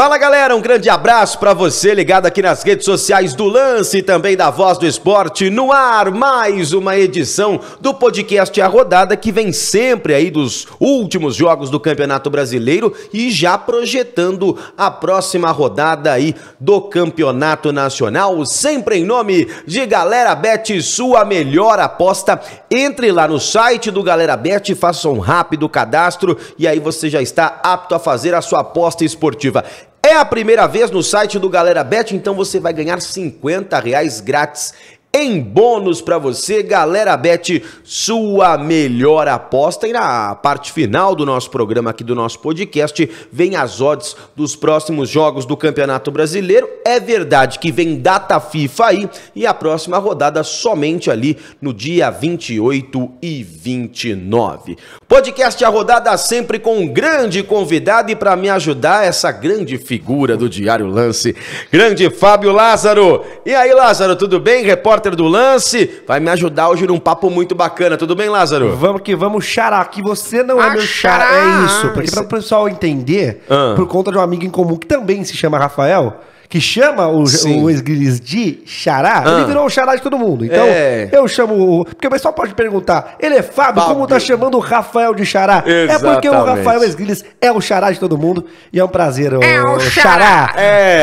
Fala galera, um grande abraço pra você ligado aqui nas redes sociais do Lance e também da Voz do Esporte. No ar, mais uma edição do podcast A Rodada, que vem sempre aí dos últimos jogos do Campeonato Brasileiro e já projetando a próxima rodada aí do Campeonato Nacional, sempre em nome de Galera Bet, sua melhor aposta. Entre lá no site do Galera Bet, faça um rápido cadastro e aí você já está apto a fazer a sua aposta esportiva. É a primeira vez no site do Galera Bet, então você vai ganhar R$50 grátis em bônus para você. Galera Bet, sua melhor aposta. E na parte final do nosso programa aqui, do nosso podcast, vem as odds dos próximos jogos do Campeonato Brasileiro. É verdade que vem data FIFA aí e a próxima rodada somente ali no dia 28 e 29. Podcast A Rodada sempre com um grande convidado e para me ajudar, essa grande figura do Diário Lance, grande Fábio Lázaro. E aí, Lázaro, tudo bem? Repórter do Lance, vai me ajudar hoje num papo muito bacana. Tudo bem, Lázaro? Vamos que vamos, Xará, que você não é meu Xará. É isso, porque para o pessoal entender, por conta de um amigo em comum que também se chama Rafael, que chama o Esguilis de Xará, ele virou o Xará de todo mundo. Então, eu chamo... Porque o pessoal pode perguntar, ele é Fábio, como tá chamando o Rafael de Xará? Exatamente. É porque o Rafael Esguilis é o Xará de todo mundo e é um prazer, o Xará,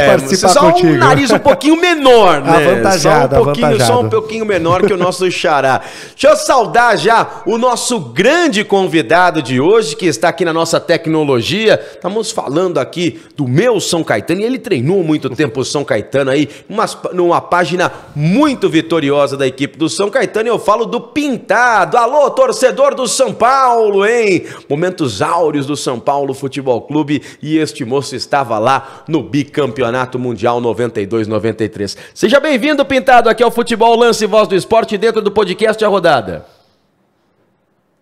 participar só contigo. Um nariz um pouquinho menor, né? Avantajado, só um pouquinho menor que o nosso Xará. Deixa eu saudar já o nosso grande convidado de hoje, que está aqui na nossa tecnologia. Estamos falando aqui do meu São Caetano, e ele treinou muito tempo o São Caetano aí, numa página muito vitoriosa da equipe do São Caetano, e eu falo do Pintado. Alô, torcedor do São Paulo, hein? Momentos áureos do São Paulo Futebol Clube, e este moço estava lá no bicampeonato mundial 92-93. Seja bem-vindo, Pintado, aqui ao Futebol Lance e Voz do Esporte, dentro do podcast A Rodada.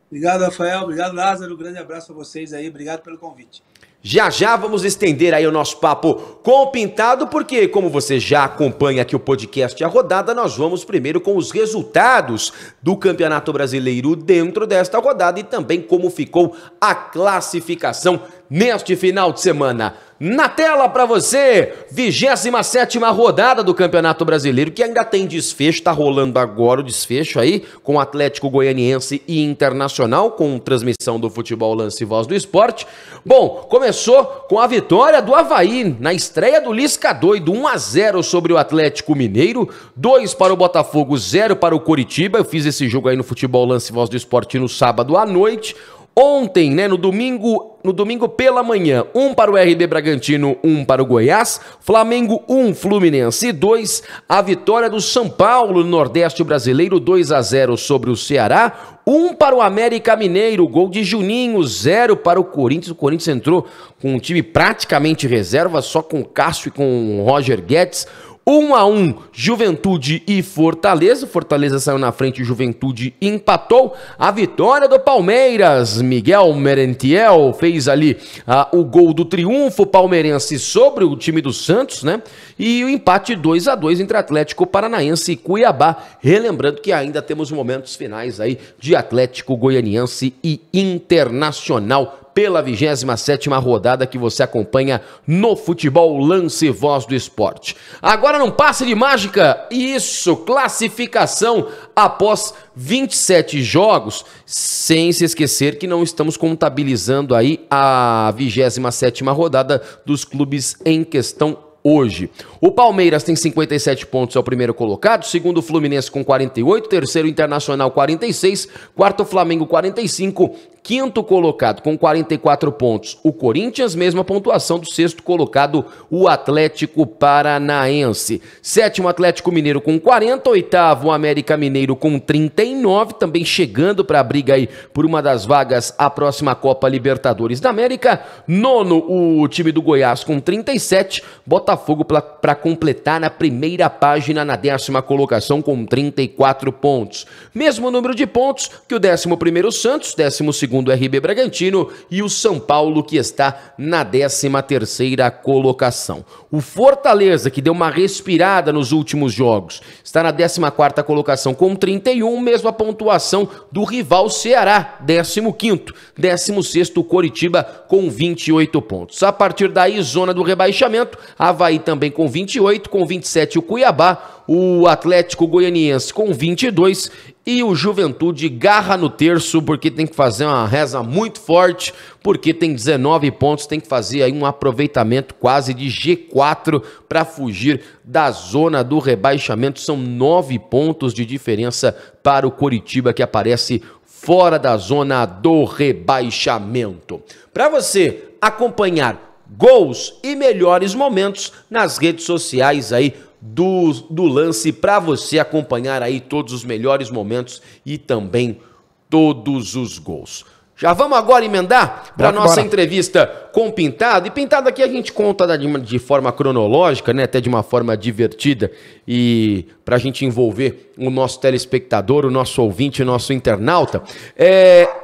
Obrigado, Rafael. Obrigado, Lázaro. Um grande abraço a vocês aí. Obrigado pelo convite. Já já vamos estender aí o nosso papo com o Pintado, porque como você já acompanha aqui o podcast A Rodada, nós vamos primeiro com os resultados do Campeonato Brasileiro dentro desta rodada e também como ficou a classificação neste final de semana. Na tela para você, 27ª rodada do Campeonato Brasileiro, que ainda tem desfecho, tá rolando agora o desfecho aí, com Atlético Goianiense e Internacional, com transmissão do Futebol Lance e Voz do Esporte. Bom, começou com a vitória do Avaí, na estreia do Lisca doido, 1-0 sobre o Atlético Mineiro, 2 para o Botafogo, 0 para o Coritiba. Eu fiz esse jogo aí no Futebol Lance e Voz do Esporte no sábado à noite. Ontem, né, no domingo pela manhã, 1 para o RB Bragantino, 1 para o Goiás, Flamengo 1, Fluminense 2, a vitória do São Paulo no Nordeste Brasileiro, 2-0 sobre o Ceará, 1 para o América Mineiro, gol de Juninho, 0 para o Corinthians entrou com um time praticamente reserva, só com Cássio e com Roger Guedes. 1-1, Juventude e Fortaleza. Fortaleza saiu na frente, Juventude empatou. A vitória do Palmeiras, Miguel Merentiel fez ali o gol do triunfo palmeirense sobre o time do Santos, né? E o empate 2-2 entre Atlético Paranaense e Cuiabá. Relembrando que ainda temos momentos finais aí de Atlético Goianiense e Internacional pela 27ª rodada que você acompanha no Futebol Lance Voz do Esporte. Agora num passe de mágica, isso, classificação após 27 jogos, sem se esquecer que não estamos contabilizando aí a 27ª rodada dos clubes em questão hoje. O Palmeiras tem 57 pontos, é o primeiro colocado, segundo o Fluminense com 48, terceiro Internacional 46, quarto Flamengo 45, quinto colocado com 44 pontos, o Corinthians, mesma pontuação do sexto colocado, o Atlético Paranaense. Sétimo Atlético Mineiro com 40, oitavo América Mineiro com 39, também chegando para a briga aí por uma das vagas à próxima Copa Libertadores da América. Nono o time do Goiás com 37, Botafogo para completar na primeira página na 10ª colocação com 34 pontos. Mesmo número de pontos que o 11º Santos, 12º 12º RB Bragantino e o São Paulo, que está na 13ª colocação. O Fortaleza, que deu uma respirada nos últimos jogos, está na 14ª colocação com 31, mesma pontuação do rival Ceará, 15º. 16º Coritiba com 28 pontos. A partir daí, zona do rebaixamento, Avaí também com 28, com 27 o Cuiabá, o Atlético Goianiense com 22 e o Juventude garra no terço porque tem que fazer uma reza muito forte, porque tem 19 pontos, tem que fazer aí um aproveitamento quase de G4 para fugir da zona do rebaixamento. São 9 pontos de diferença para o Coritiba, que aparece fora da zona do rebaixamento. Para você acompanhar gols e melhores momentos nas redes sociais aí do lance, para você acompanhar aí todos os melhores momentos e também todos os gols. Já vamos agora emendar para nossa entrevista com o Pintado. E Pintado, aqui a gente conta de forma cronológica, né, até de uma forma divertida, e para a gente envolver o nosso telespectador, o nosso ouvinte, o nosso internauta.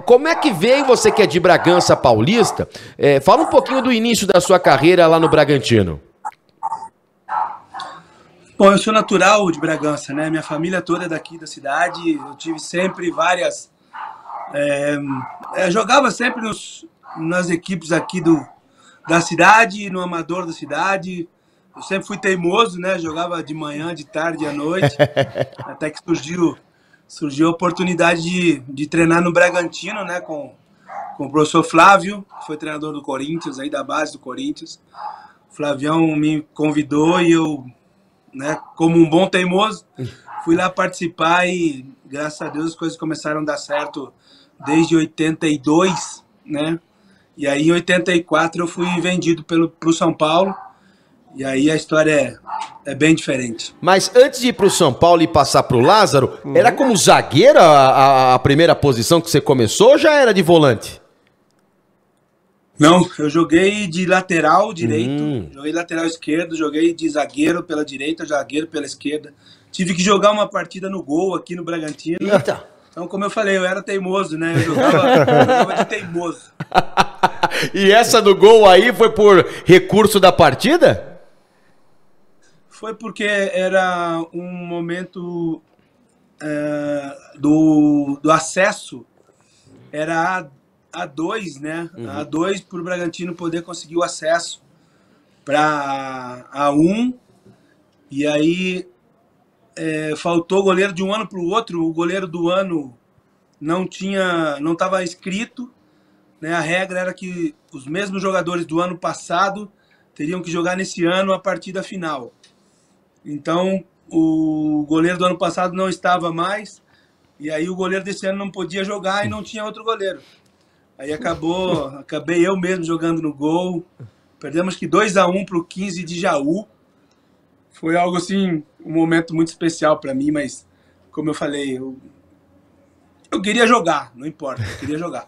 Como é que veio, você que é de Bragança Paulista, fala um pouquinho do início da sua carreira lá no Bragantino. Bom, eu sou natural de Bragança, né? Minha família toda é daqui da cidade. Eu tive sempre várias... jogava sempre nas equipes aqui da cidade, no amador da cidade. Eu sempre fui teimoso, né? Jogava de manhã, de tarde e à noite. Até que surgiu a oportunidade de treinar no Bragantino, né? Com o professor Flávio, que foi treinador do Corinthians, aí da base do Corinthians. O Flavião me convidou e eu... né, como um bom teimoso, fui lá participar e, graças a Deus, as coisas começaram a dar certo desde 82, né? E aí, em 84, eu fui vendido pro São Paulo, e aí a história é bem diferente. Mas antes de ir pro São Paulo e passar pro Lázaro, era como zagueiro a primeira posição que você começou ou já era de volante? Não, eu joguei de lateral direito, joguei lateral esquerdo, joguei de zagueiro pela direita, zagueiro pela esquerda. Tive que jogar uma partida no gol aqui no Bragantino. Eita. Então, como eu falei, eu era teimoso, né? Eu jogava de teimoso. E essa do gol aí foi por recurso da partida? Foi porque era um momento do acesso, era A2, né? A2 para o Bragantino poder conseguir o acesso para A1. E aí faltou goleiro de um ano para o outro. O goleiro do ano não estava inscrito, né? A regra era que os mesmos jogadores do ano passado teriam que jogar nesse ano a partida final. Então o goleiro do ano passado não estava mais, e aí o goleiro desse ano não podia jogar e não tinha outro goleiro. Aí acabei eu mesmo jogando no gol. Perdemos que 2-1 para o 15 de Jaú. Foi algo assim, um momento muito especial para mim, mas como eu falei, eu queria jogar, não importa, eu queria jogar.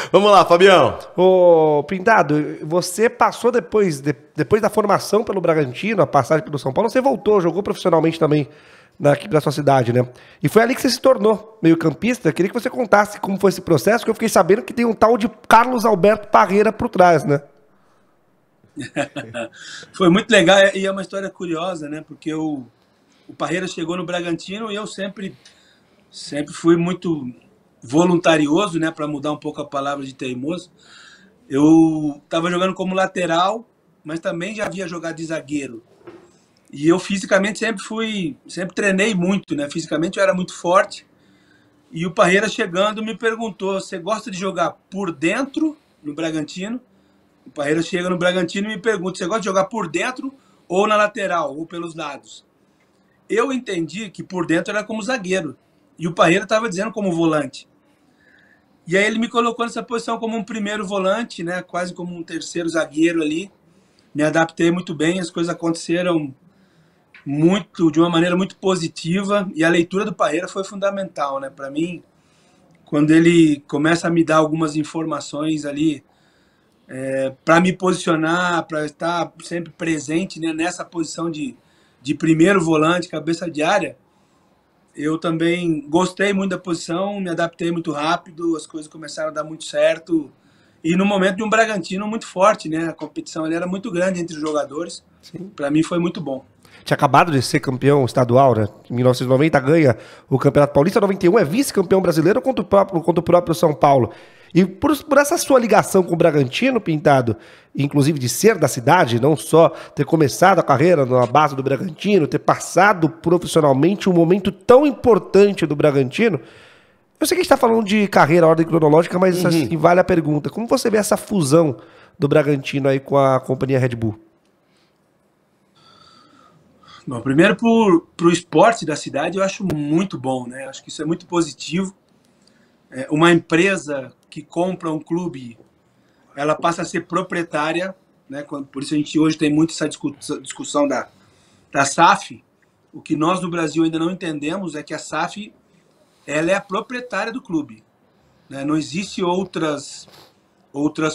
Vamos lá, Fabião. Ô, Pintado, você passou depois da formação pelo Bragantino, a passagem pelo São Paulo, você voltou, jogou profissionalmente também aqui da sua cidade, né? E foi ali que você se tornou meio-campista. Queria que você contasse como foi esse processo, que eu fiquei sabendo que tem um tal de Carlos Alberto Parreira por trás, né? Foi muito legal e é uma história curiosa, né? Porque o Parreira chegou no Bragantino e eu sempre fui muito voluntarioso, né? Para mudar um pouco a palavra de teimoso. Eu estava jogando como lateral, mas também já havia jogado de zagueiro. E eu fisicamente sempre treinei muito, né? Fisicamente eu era muito forte. E o Parreira chegando me perguntou: você gosta de jogar por dentro no Bragantino? O Parreira chega no Bragantino e me pergunta: você gosta de jogar por dentro ou na lateral, ou pelos lados? Eu entendi que por dentro era como zagueiro. E o Parreira estava dizendo como volante. E aí ele me colocou nessa posição como um primeiro volante, né? Quase como um terceiro zagueiro ali. Me adaptei muito bem, as coisas aconteceram de uma maneira muito positiva, e a leitura do Parreira foi fundamental, né? Para mim, quando ele começa a me dar algumas informações ali, para me posicionar, para estar sempre presente, né, nessa posição de primeiro volante, cabeça de área, eu também gostei muito da posição, me adaptei muito rápido, as coisas começaram a dar muito certo. E no momento de um Bragantino muito forte, né? A competição ali era muito grande entre os jogadores. Para mim foi muito bom. Tinha acabado de ser campeão estadual, né? Em 1990 ganha o Campeonato Paulista, 91 é vice-campeão brasileiro contra o próprio São Paulo. E por essa sua ligação com o Bragantino, Pintado, inclusive de ser da cidade, não só ter começado a carreira na base do Bragantino, ter passado profissionalmente um momento tão importante do Bragantino, eu sei que a gente está falando de carreira, ordem cronológica, mas assim, vale a pergunta. Como você vê essa fusão do Bragantino aí com a companhia Red Bull? Bom, primeiro pro esporte da cidade eu acho muito bom, né? Acho que isso é muito positivo. Uma empresa que compra um clube, ela passa a ser proprietária, né? Por isso a gente hoje tem muito essa discussão da SAF. O que nós no Brasil ainda não entendemos é que a SAF, ela é a proprietária do clube, né? Não existe outras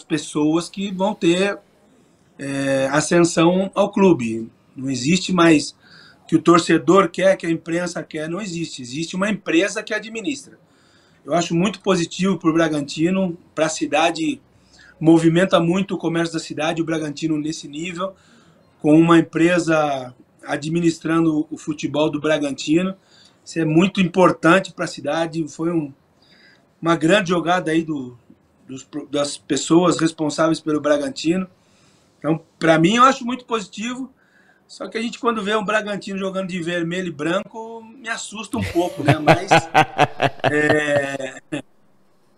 pessoas que vão ter ascensão ao clube. Não existe mais que o torcedor quer, que a imprensa quer, não existe. Existe uma empresa que administra. Eu acho muito positivo para o Bragantino, para a cidade, movimenta muito o comércio da cidade, o Bragantino nesse nível, com uma empresa administrando o futebol do Bragantino. Isso é muito importante para a cidade, foi uma grande jogada aí das pessoas responsáveis pelo Bragantino. Então, para mim, eu acho muito positivo. Só que a gente, quando vê um Bragantino jogando de vermelho e branco, me assusta um pouco, né?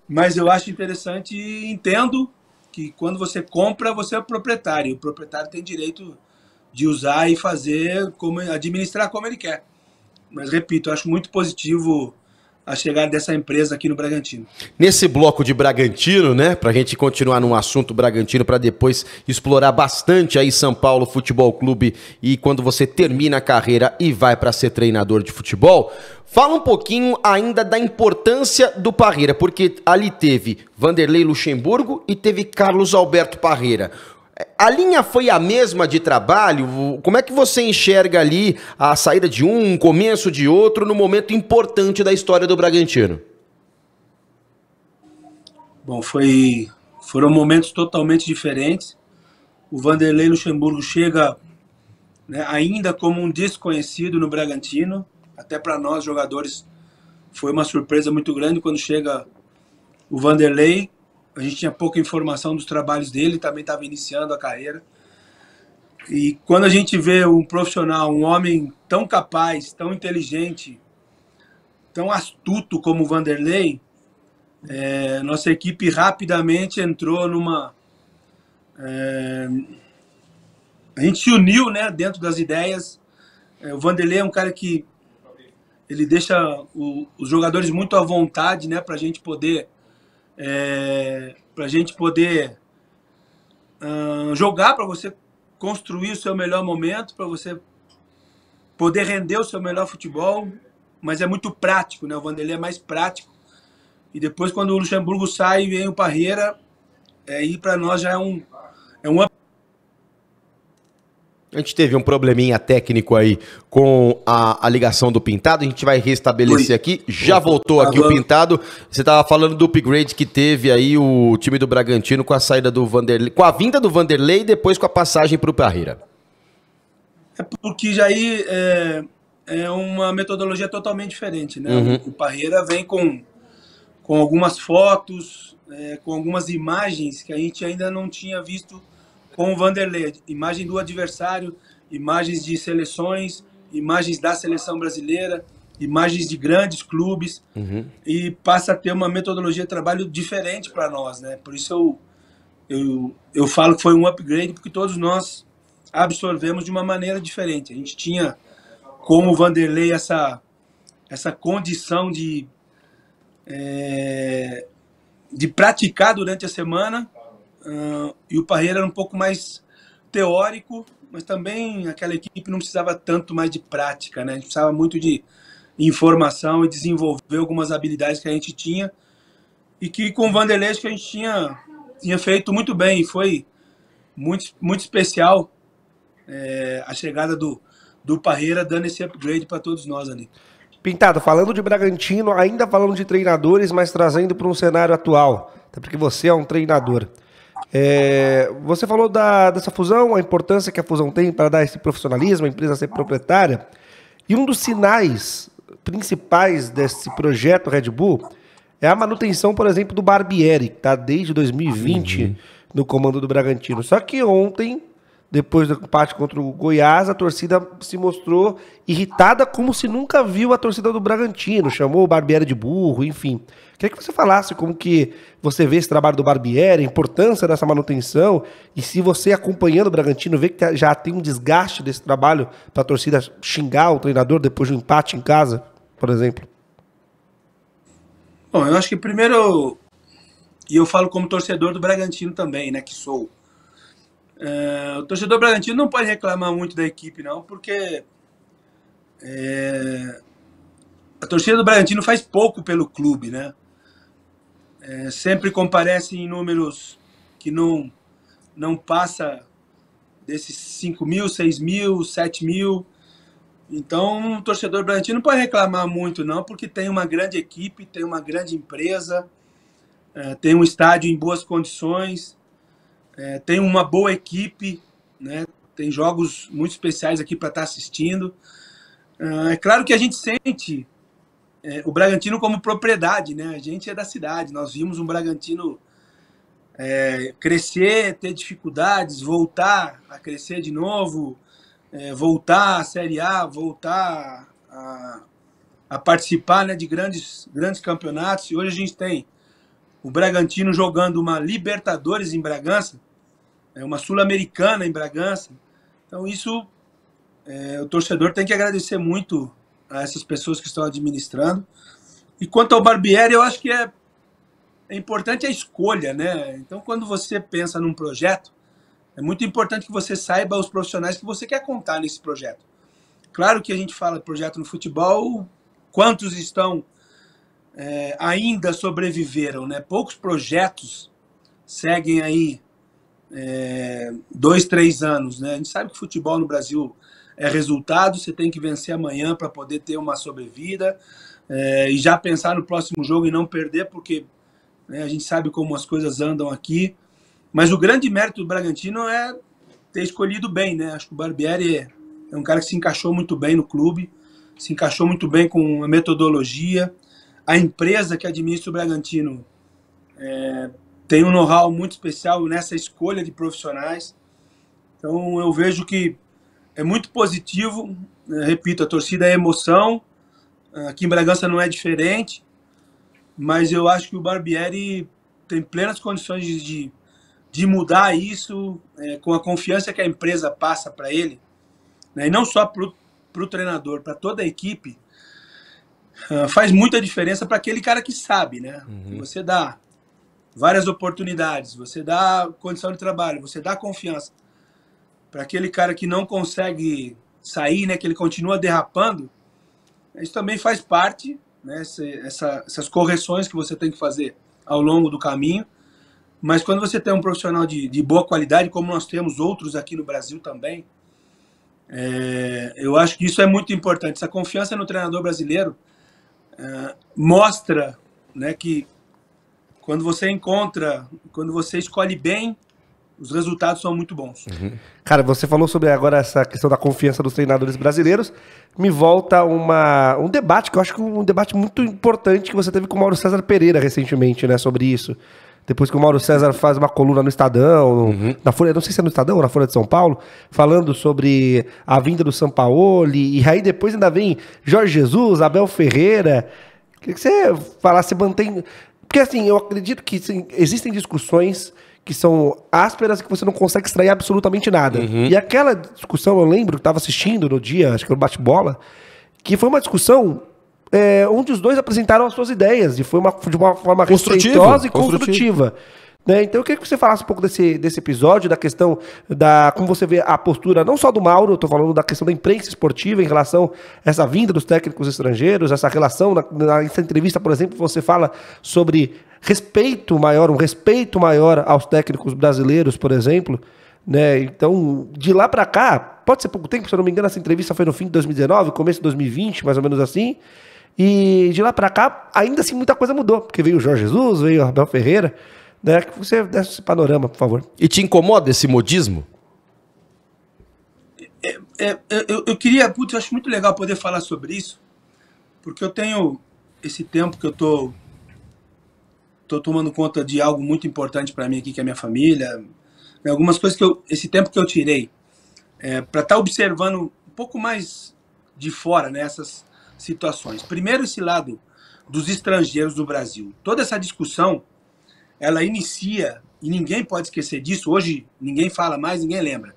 Mas eu acho interessante e entendo que quando você compra, você é o proprietário. O proprietário tem direito de usar e fazer, administrar como ele quer. Mas, repito, eu acho muito positivo a chegada dessa empresa aqui no Bragantino. Nesse bloco de Bragantino, né, pra gente continuar num assunto Bragantino, para depois explorar bastante aí São Paulo Futebol Clube e quando você termina a carreira e vai para ser treinador de futebol, fala um pouquinho ainda da importância do Parreira, porque ali teve Vanderlei Luxemburgo e teve Carlos Alberto Parreira. A linha foi a mesma de trabalho? Como é que você enxerga ali a saída de um, o começo de outro, no momento importante da história do Bragantino? Bom, foram momentos totalmente diferentes. O Vanderlei Luxemburgo chega, né, ainda como um desconhecido no Bragantino. Até para nós, jogadores, foi uma surpresa muito grande quando chega o Vanderlei. A gente tinha pouca informação dos trabalhos dele, também estava iniciando a carreira. E quando a gente vê um profissional, um homem tão capaz, tão inteligente, tão astuto como o Vanderlei, nossa equipe rapidamente entrou numa... a gente se uniu, né, dentro das ideias. O Vanderlei é um cara que ele deixa os jogadores muito à vontade, né, para a gente poder... jogar, para você construir o seu melhor momento, para você poder render o seu melhor futebol, mas é muito prático, né? O Vanderlei é mais prático. E depois, quando o Luxemburgo sai e vem o Parreira, aí para nós já é um A gente teve um probleminha técnico aí com a ligação do Pintado, a gente vai restabelecer aqui, já voltou aqui o Pintado. Você estava falando do upgrade que teve aí o time do Bragantino com a saída do Vanderlei, com a vinda do Vanderlei e depois com a passagem para o Parreira. É porque já aí é uma metodologia totalmente diferente, né? O Parreira vem com algumas fotos, com algumas imagens que a gente ainda não tinha visto com o Vanderlei, imagem do adversário, imagens de seleções, imagens da seleção brasileira, imagens de grandes clubes, e passa a ter uma metodologia de trabalho diferente para nós, né? Por isso eu falo que foi um upgrade, porque todos nós absorvemos de uma maneira diferente. A gente tinha, como o Vanderlei, essa condição de praticar durante a semana, e o Parreira era um pouco mais teórico, mas também aquela equipe não precisava tanto mais de prática, né? A gente precisava muito de informação e desenvolver algumas habilidades que a gente tinha, e que com o Vanderlei acho que a gente tinha feito muito bem, e foi muito, muito especial a chegada do Parreira, dando esse upgrade para todos nós ali. Pintado, falando de Bragantino, ainda falando de treinadores, mas trazendo para um cenário atual, até porque você é um treinador. Você falou dessa fusão, a importância que a fusão tem para dar esse profissionalismo, a empresa ser proprietária. E um dos sinais principais desse projeto Red Bull é a manutenção, por exemplo, do Barbieri, que está desde 2020 no comando do Bragantino. Só que ontem, depois do empate contra o Goiás, a torcida se mostrou irritada como se nunca viu a torcida do Bragantino, chamou o Barbieri de burro, enfim. Queria que você falasse como que você vê esse trabalho do Barbieri, a importância dessa manutenção, e se você, acompanhando o Bragantino, vê que já tem um desgaste desse trabalho para a torcida xingar o treinador depois de um empate em casa, por exemplo. Bom, eu acho que primeiro, e eu falo como torcedor do Bragantino também, né, que sou. O torcedor bragantino não pode reclamar muito da equipe, não, porque a torcida do Bragantino faz pouco pelo clube, né? Sempre comparece em números que não passa desses 5 mil, 6 mil, 7 mil. Então, o torcedor bragantino não pode reclamar muito, não, porque tem uma grande equipe, tem uma grande empresa, tem um estádio em boas condições, tem uma boa equipe, né? Tem jogos muito especiais aqui para estar assistindo. É claro que a gente sente o Bragantino como propriedade, né? A gente é da cidade, nós vimos um Bragantino crescer, ter dificuldades, voltar a crescer de novo, voltar à Série A, voltar a participar, né, de grandes campeonatos. E hoje a gente tem o Bragantino jogando uma Libertadores em Bragança, uma Sul-Americana em Bragança. Então isso, o torcedor tem que agradecer muito a essas pessoas que estão administrando. E quanto ao Barbieri, eu acho que é importante a escolha, né? Então, quando você pensa num projeto, é muito importante que você saiba os profissionais que você quer contar nesse projeto. Claro que a gente fala de projeto no futebol, quantos estão ainda sobreviveram, né? Poucos projetos seguem aí 2, 3 anos, né? A gente sabe que futebol no Brasil é resultado, você tem que vencer amanhã para poder ter uma sobrevida, e já pensar no próximo jogo e não perder, porque a gente sabe como as coisas andam aqui. Mas o grande mérito do Bragantino é ter escolhido bem, né? Acho que o Barbieri é um cara que se encaixou muito bem no clube, se encaixou muito bem com a metodologia. A empresa que administra o Bragantino tem um know-how muito especial nessa escolha de profissionais. Então eu vejo que é muito positivo. Repito, a torcida é emoção. Aqui em Bragança não é diferente. Mas eu acho que o Barbieri tem plenas condições de mudar isso, com a confiança que a empresa passa para ele, né? E não só para o treinador, para toda a equipe. Faz muita diferença para aquele cara que sabe, né? Você dá várias oportunidades, você dá condição de trabalho, você dá confiança. Para aquele cara que não consegue sair, né, que ele continua derrapando, isso também faz parte, né, essas correções que você tem que fazer ao longo do caminho. Mas quando você tem um profissional de boa qualidade, como nós temos outros aqui no Brasil também, eu acho que isso é muito importante. Essa confiança no treinador brasileiro mostra, né, que quando você escolhe bem, os resultados são muito bons. Cara, você falou sobre agora essa questão da confiança dos treinadores brasileiros. Me volta um debate, que eu acho que um debate muito importante que você teve com o Mauro César Pereira recentemente, né, sobre isso. Depois que o Mauro César faz uma coluna no Estadão, na Folha, não sei se é no Estadão ou na Folha de São Paulo, falando sobre a vinda do Sampaoli, e aí depois ainda vem Jorge Jesus, Abel Ferreira. Queria que você falasse, mantém... Porque assim, eu acredito que sim, existem discussões que são ásperas que você não consegue extrair absolutamente nada. E aquela discussão, eu lembro que estava assistindo no dia, acho que era o bate-bola, que foi uma discussão onde os dois apresentaram as suas ideias, e foi de uma forma respeitosa e construtiva. Né? Então eu queria que você falasse um pouco desse episódio, da questão como você vê a postura, não só do Mauro, eu estou falando da questão da imprensa esportiva em relação a essa vinda dos técnicos estrangeiros, essa relação, nessa entrevista, por exemplo, você fala sobre um respeito maior aos técnicos brasileiros, por exemplo. Né? Então, de lá para cá, pode ser pouco tempo, se eu não me engano, essa entrevista foi no fim de 2019, começo de 2020, mais ou menos assim. E de lá pra cá, ainda assim, muita coisa mudou. Porque veio o Jorge Jesus, veio o Abel Ferreira. Né? Que você desse esse panorama, por favor. E te incomoda esse modismo? Eu queria, eu acho muito legal poder falar sobre isso, porque eu tenho esse tempo que eu tô tomando conta de algo muito importante para mim aqui, que é a minha família. Algumas coisas esse tempo que eu tirei para estar observando um pouco mais de fora nessas situações. Primeiro, esse lado dos estrangeiros do Brasil. Toda essa discussão, ela inicia, e ninguém pode esquecer disso, hoje ninguém fala mais, ninguém lembra.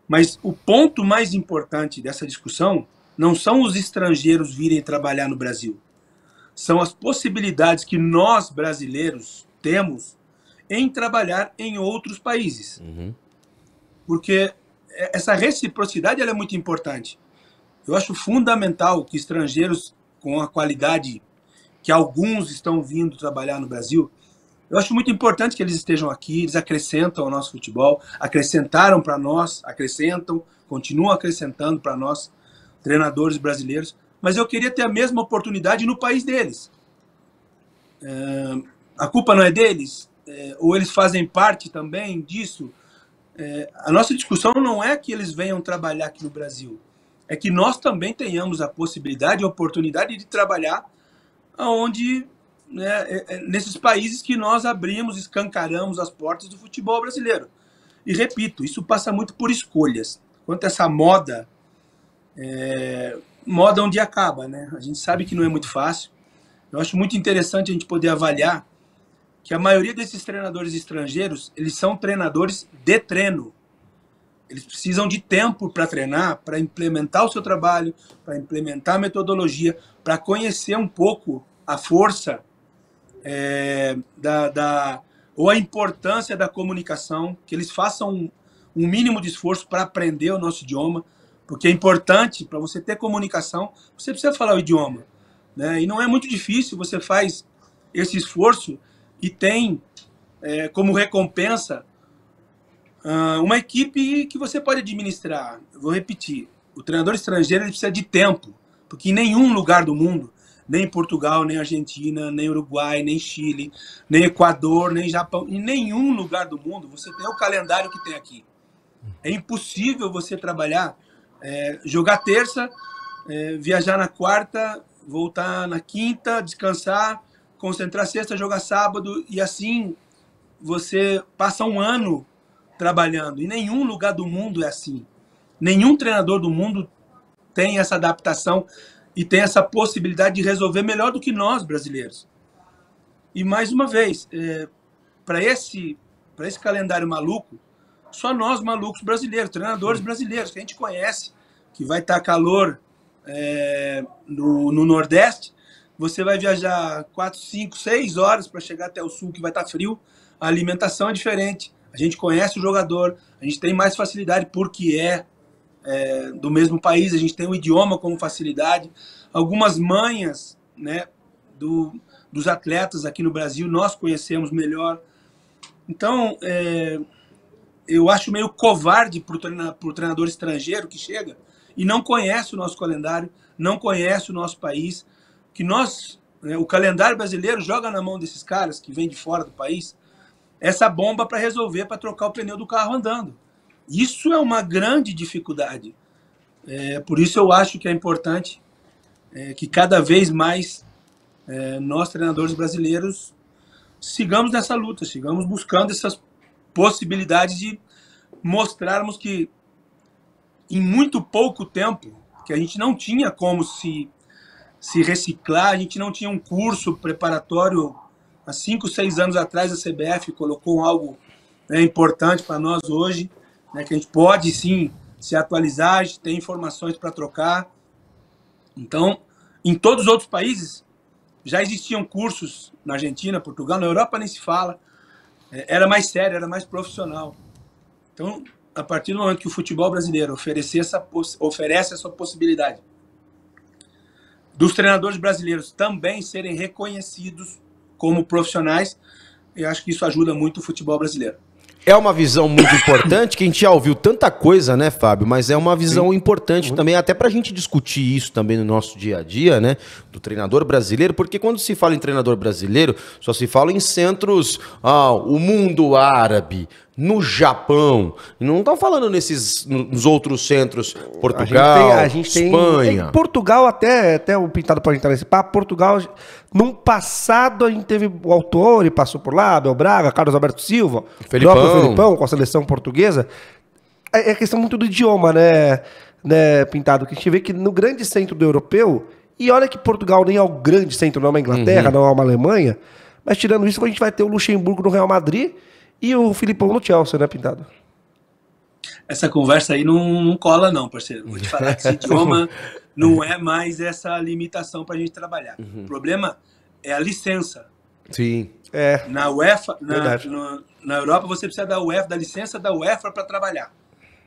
Mas o ponto mais importante dessa discussão não são os estrangeiros virem trabalhar no Brasil. São as possibilidades que nós, brasileiros, temos em trabalhar em outros países. Uhum. Porque essa reciprocidade ela é muito importante. Eu acho fundamental que estrangeiros com a qualidade que alguns estão vindo trabalhar no Brasil, eu acho muito importante que eles estejam aqui, eles acrescentam ao nosso futebol, acrescentaram para nós, acrescentam, continuam acrescentando para nós, treinadores brasileiros, mas eu queria ter a mesma oportunidade no país deles. A culpa não é deles? Ou eles fazem parte também disso? A nossa discussão não é que eles venham trabalhar aqui no Brasil, é que nós também tenhamos a possibilidade e a oportunidade de trabalhar onde... nesses países que nós abrimos, escancaramos as portas do futebol brasileiro. E repito, isso passa muito por escolhas. Quanto a essa moda, moda onde acaba, né? A gente sabe que não é muito fácil. Eu acho muito interessante a gente poder avaliar que a maioria desses treinadores estrangeiros, eles são treinadores de treino. Eles precisam de tempo para treinar, para implementar o seu trabalho, para implementar a metodologia, para conhecer um pouco a força ou a importância da comunicação, que eles façam um mínimo de esforço para aprender o nosso idioma, porque é importante, para você ter comunicação, você precisa falar o idioma. Né? E não é muito difícil, você faz esse esforço e tem como recompensa uma equipe que você pode administrar. Eu vou repetir, o treinador estrangeiro ele precisa de tempo, porque em nenhum lugar do mundo, nem Portugal, nem Argentina, nem Uruguai, nem Chile, nem Equador, nem Japão, em nenhum lugar do mundo você tem o calendário que tem aqui. É impossível você trabalhar, jogar terça, viajar na quarta, voltar na quinta, descansar, concentrar sexta, jogar sábado, e assim você passa um ano trabalhando. Em nenhum lugar do mundo é assim. Nenhum treinador do mundo tem essa adaptação e tem essa possibilidade de resolver melhor do que nós, brasileiros. E, mais uma vez, para esse calendário maluco, só nós, malucos brasileiros, treinadores brasileiros, que a gente conhece, que vai estar calor no Nordeste, você vai viajar 4, 5, 6 horas para chegar até o Sul, que vai estar frio, a alimentação é diferente, a gente conhece o jogador, a gente tem mais facilidade porque do mesmo país, a gente tem o idioma como facilidade, algumas manhas, né, dos atletas aqui no Brasil nós conhecemos melhor. Então, eu acho meio covarde para o treinador estrangeiro que chega e não conhece o nosso calendário, não conhece o nosso país, que nós, o calendário brasileiro joga na mão desses caras que vêm de fora do país essa bomba para resolver, para trocar o pneu do carro andando. Isso é uma grande dificuldade. Por isso eu acho que é importante que cada vez mais nós, treinadores brasileiros, sigamos nessa luta, sigamos buscando essas possibilidades de mostrarmos que em muito pouco tempo, que a gente não tinha como se reciclar, a gente não tinha um curso preparatório. Há 5, 6 anos atrás a CBF colocou algo importante para nós hoje, que a gente pode sim se atualizar, a gente tem informações para trocar. Então, em todos os outros países já existiam cursos, na Argentina, Portugal, na Europa nem se fala, era mais sério, era mais profissional. Então, a partir do momento que o futebol brasileiro oferece essa possibilidade dos treinadores brasileiros também serem reconhecidos como profissionais, eu acho que isso ajuda muito o futebol brasileiro. É uma visão muito importante, que a gente já ouviu tanta coisa, né, Fábio? Mas é uma visão importante também, até pra gente discutir isso também no nosso dia a dia, né? Do treinador brasileiro, porque quando se fala em treinador brasileiro, só se fala em centros, o mundo árabe, no Japão. Não estão falando nos outros centros, Portugal, a gente tem Espanha. Portugal, até o Pintado pode entrar nesse papo. Portugal, num passado, a gente teve o Autori, passou por lá, Abel Braga, Carlos Alberto Silva, Felipão com a seleção portuguesa. É questão muito do idioma, né, Pintado? Que a gente vê que no grande centro do europeu, e olha que Portugal nem é o grande centro, não é uma Inglaterra, não é uma Alemanha, mas tirando isso, a gente vai ter o Luxemburgo no Real Madrid e o Filipão no Chelsea, né, Pintado? Essa conversa aí não cola não, parceiro. Vou te falar que esse idioma não é mais essa limitação para a gente trabalhar. O problema é a licença. Sim. Na UEFA, na Europa, você precisa da licença da UEFA para trabalhar.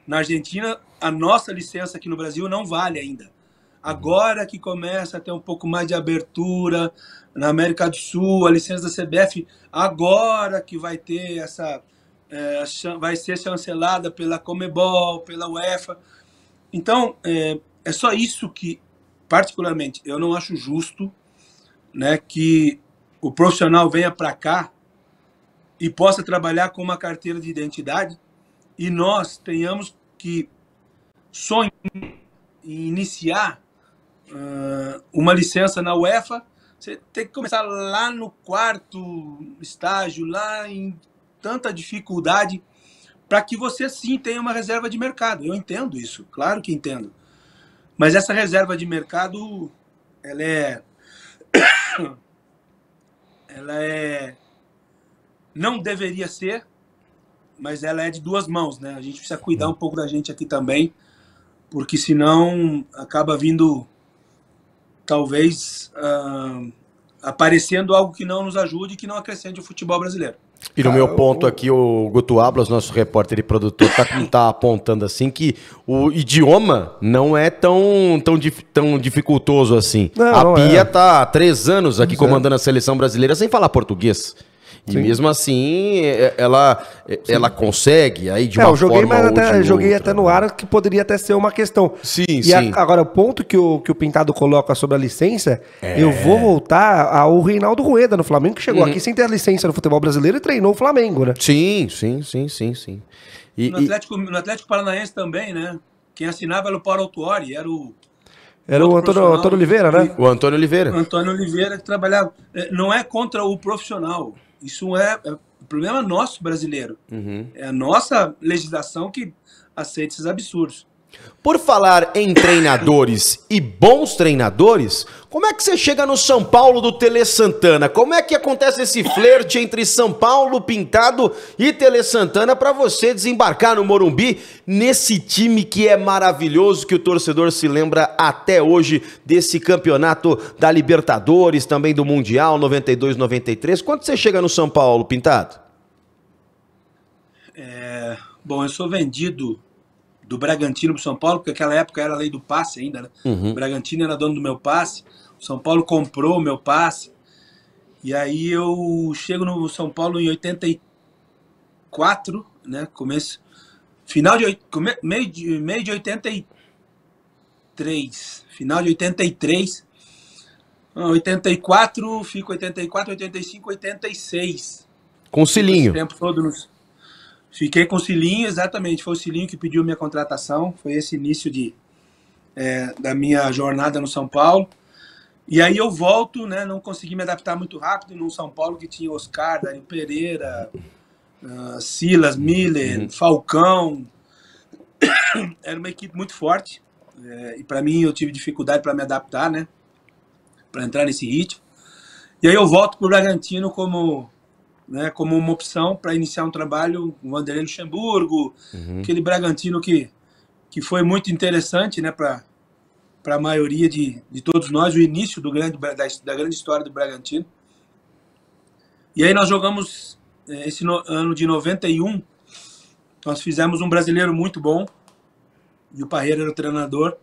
Na Argentina, a nossa licença aqui no Brasil não vale ainda. Agora que começa a ter um pouco mais de abertura na América do Sul, a licença da CBF, agora que vai ter essa... vai ser chancelada pela Conmebol, pela UEFA. Então, é só isso que, particularmente, eu não acho justo, né, que o profissional venha para cá e possa trabalhar com uma carteira de identidade e nós tenhamos que sonhar em iniciar uma licença na UEFA. Você tem que começar lá no 4º estágio, lá em tanta dificuldade, para que você sim tenha uma reserva de mercado. Eu entendo isso, claro que entendo. Mas essa reserva de mercado, ela não deveria ser, mas ela é de duas mãos, né? A gente precisa cuidar um pouco da gente aqui também, porque senão acaba vindo, talvez, aparecendo algo que não nos ajude e que não acrescente o futebol brasileiro. E no meu ponto aqui, o Guto Ablas, nosso repórter e produtor, tá apontando assim que o idioma não é tão dificultoso assim. A Pia tá há 3 anos aqui comandando a seleção brasileira sem falar português. E mesmo assim, ela consegue aí de uma forma ou de outra. Joguei até no ar que poderia até ser uma questão. Sim. Agora, o ponto que o Pintado coloca sobre a licença, eu vou voltar ao Reinaldo Rueda no Flamengo, que chegou aqui sem ter a licença no futebol brasileiro e treinou o Flamengo, né? Sim. No Atlético Paranaense também, né? Quem assinava era o Paulo Autuori, era o Antônio Oliveira, né? O Antônio Oliveira. O Antônio Oliveira que trabalhava. Não é contra o profissional. Isso é o problema nosso brasileiro. É a nossa legislação que aceita esses absurdos. Por falar em treinadores e bons treinadores, como é que você chega no São Paulo do Tele Santana? Como é que acontece esse flerte entre São Paulo, Pintado e Tele Santana para você desembarcar no Morumbi, nesse time que é maravilhoso, que o torcedor se lembra até hoje desse campeonato da Libertadores, também do Mundial 92, 93. Quando você chega no São Paulo, Pintado? Bom, eu sou vendido do Bragantino para o São Paulo, porque naquela época era a lei do passe ainda, né? O Bragantino era dono do meu passe, o São Paulo comprou o meu passe, e aí eu chego no São Paulo em 84, né? Meio de 83, final de 83, 84, fico 84, 85, 86. Com o Cilinho. Esse tempo todo Fiquei com o Cilinho, exatamente. Foi o Cilinho que pediu minha contratação. Foi esse início da minha jornada no São Paulo. E aí eu volto, né? Não consegui me adaptar muito rápido no São Paulo, que tinha Oscar, Dario Pereira, Silas, Miller, Falcão. Era uma equipe muito forte. E para mim eu tive dificuldade para me adaptar, né? Para entrar nesse ritmo. E aí eu volto para o Bragantino como uma opção para iniciar um trabalho com o Vanderlei Luxemburgo, aquele Bragantino que foi muito interessante, né, para a maioria de todos nós, o início da grande história do Bragantino. E aí nós jogamos esse ano de 91, nós fizemos um brasileiro muito bom, e o Parreira era o treinador,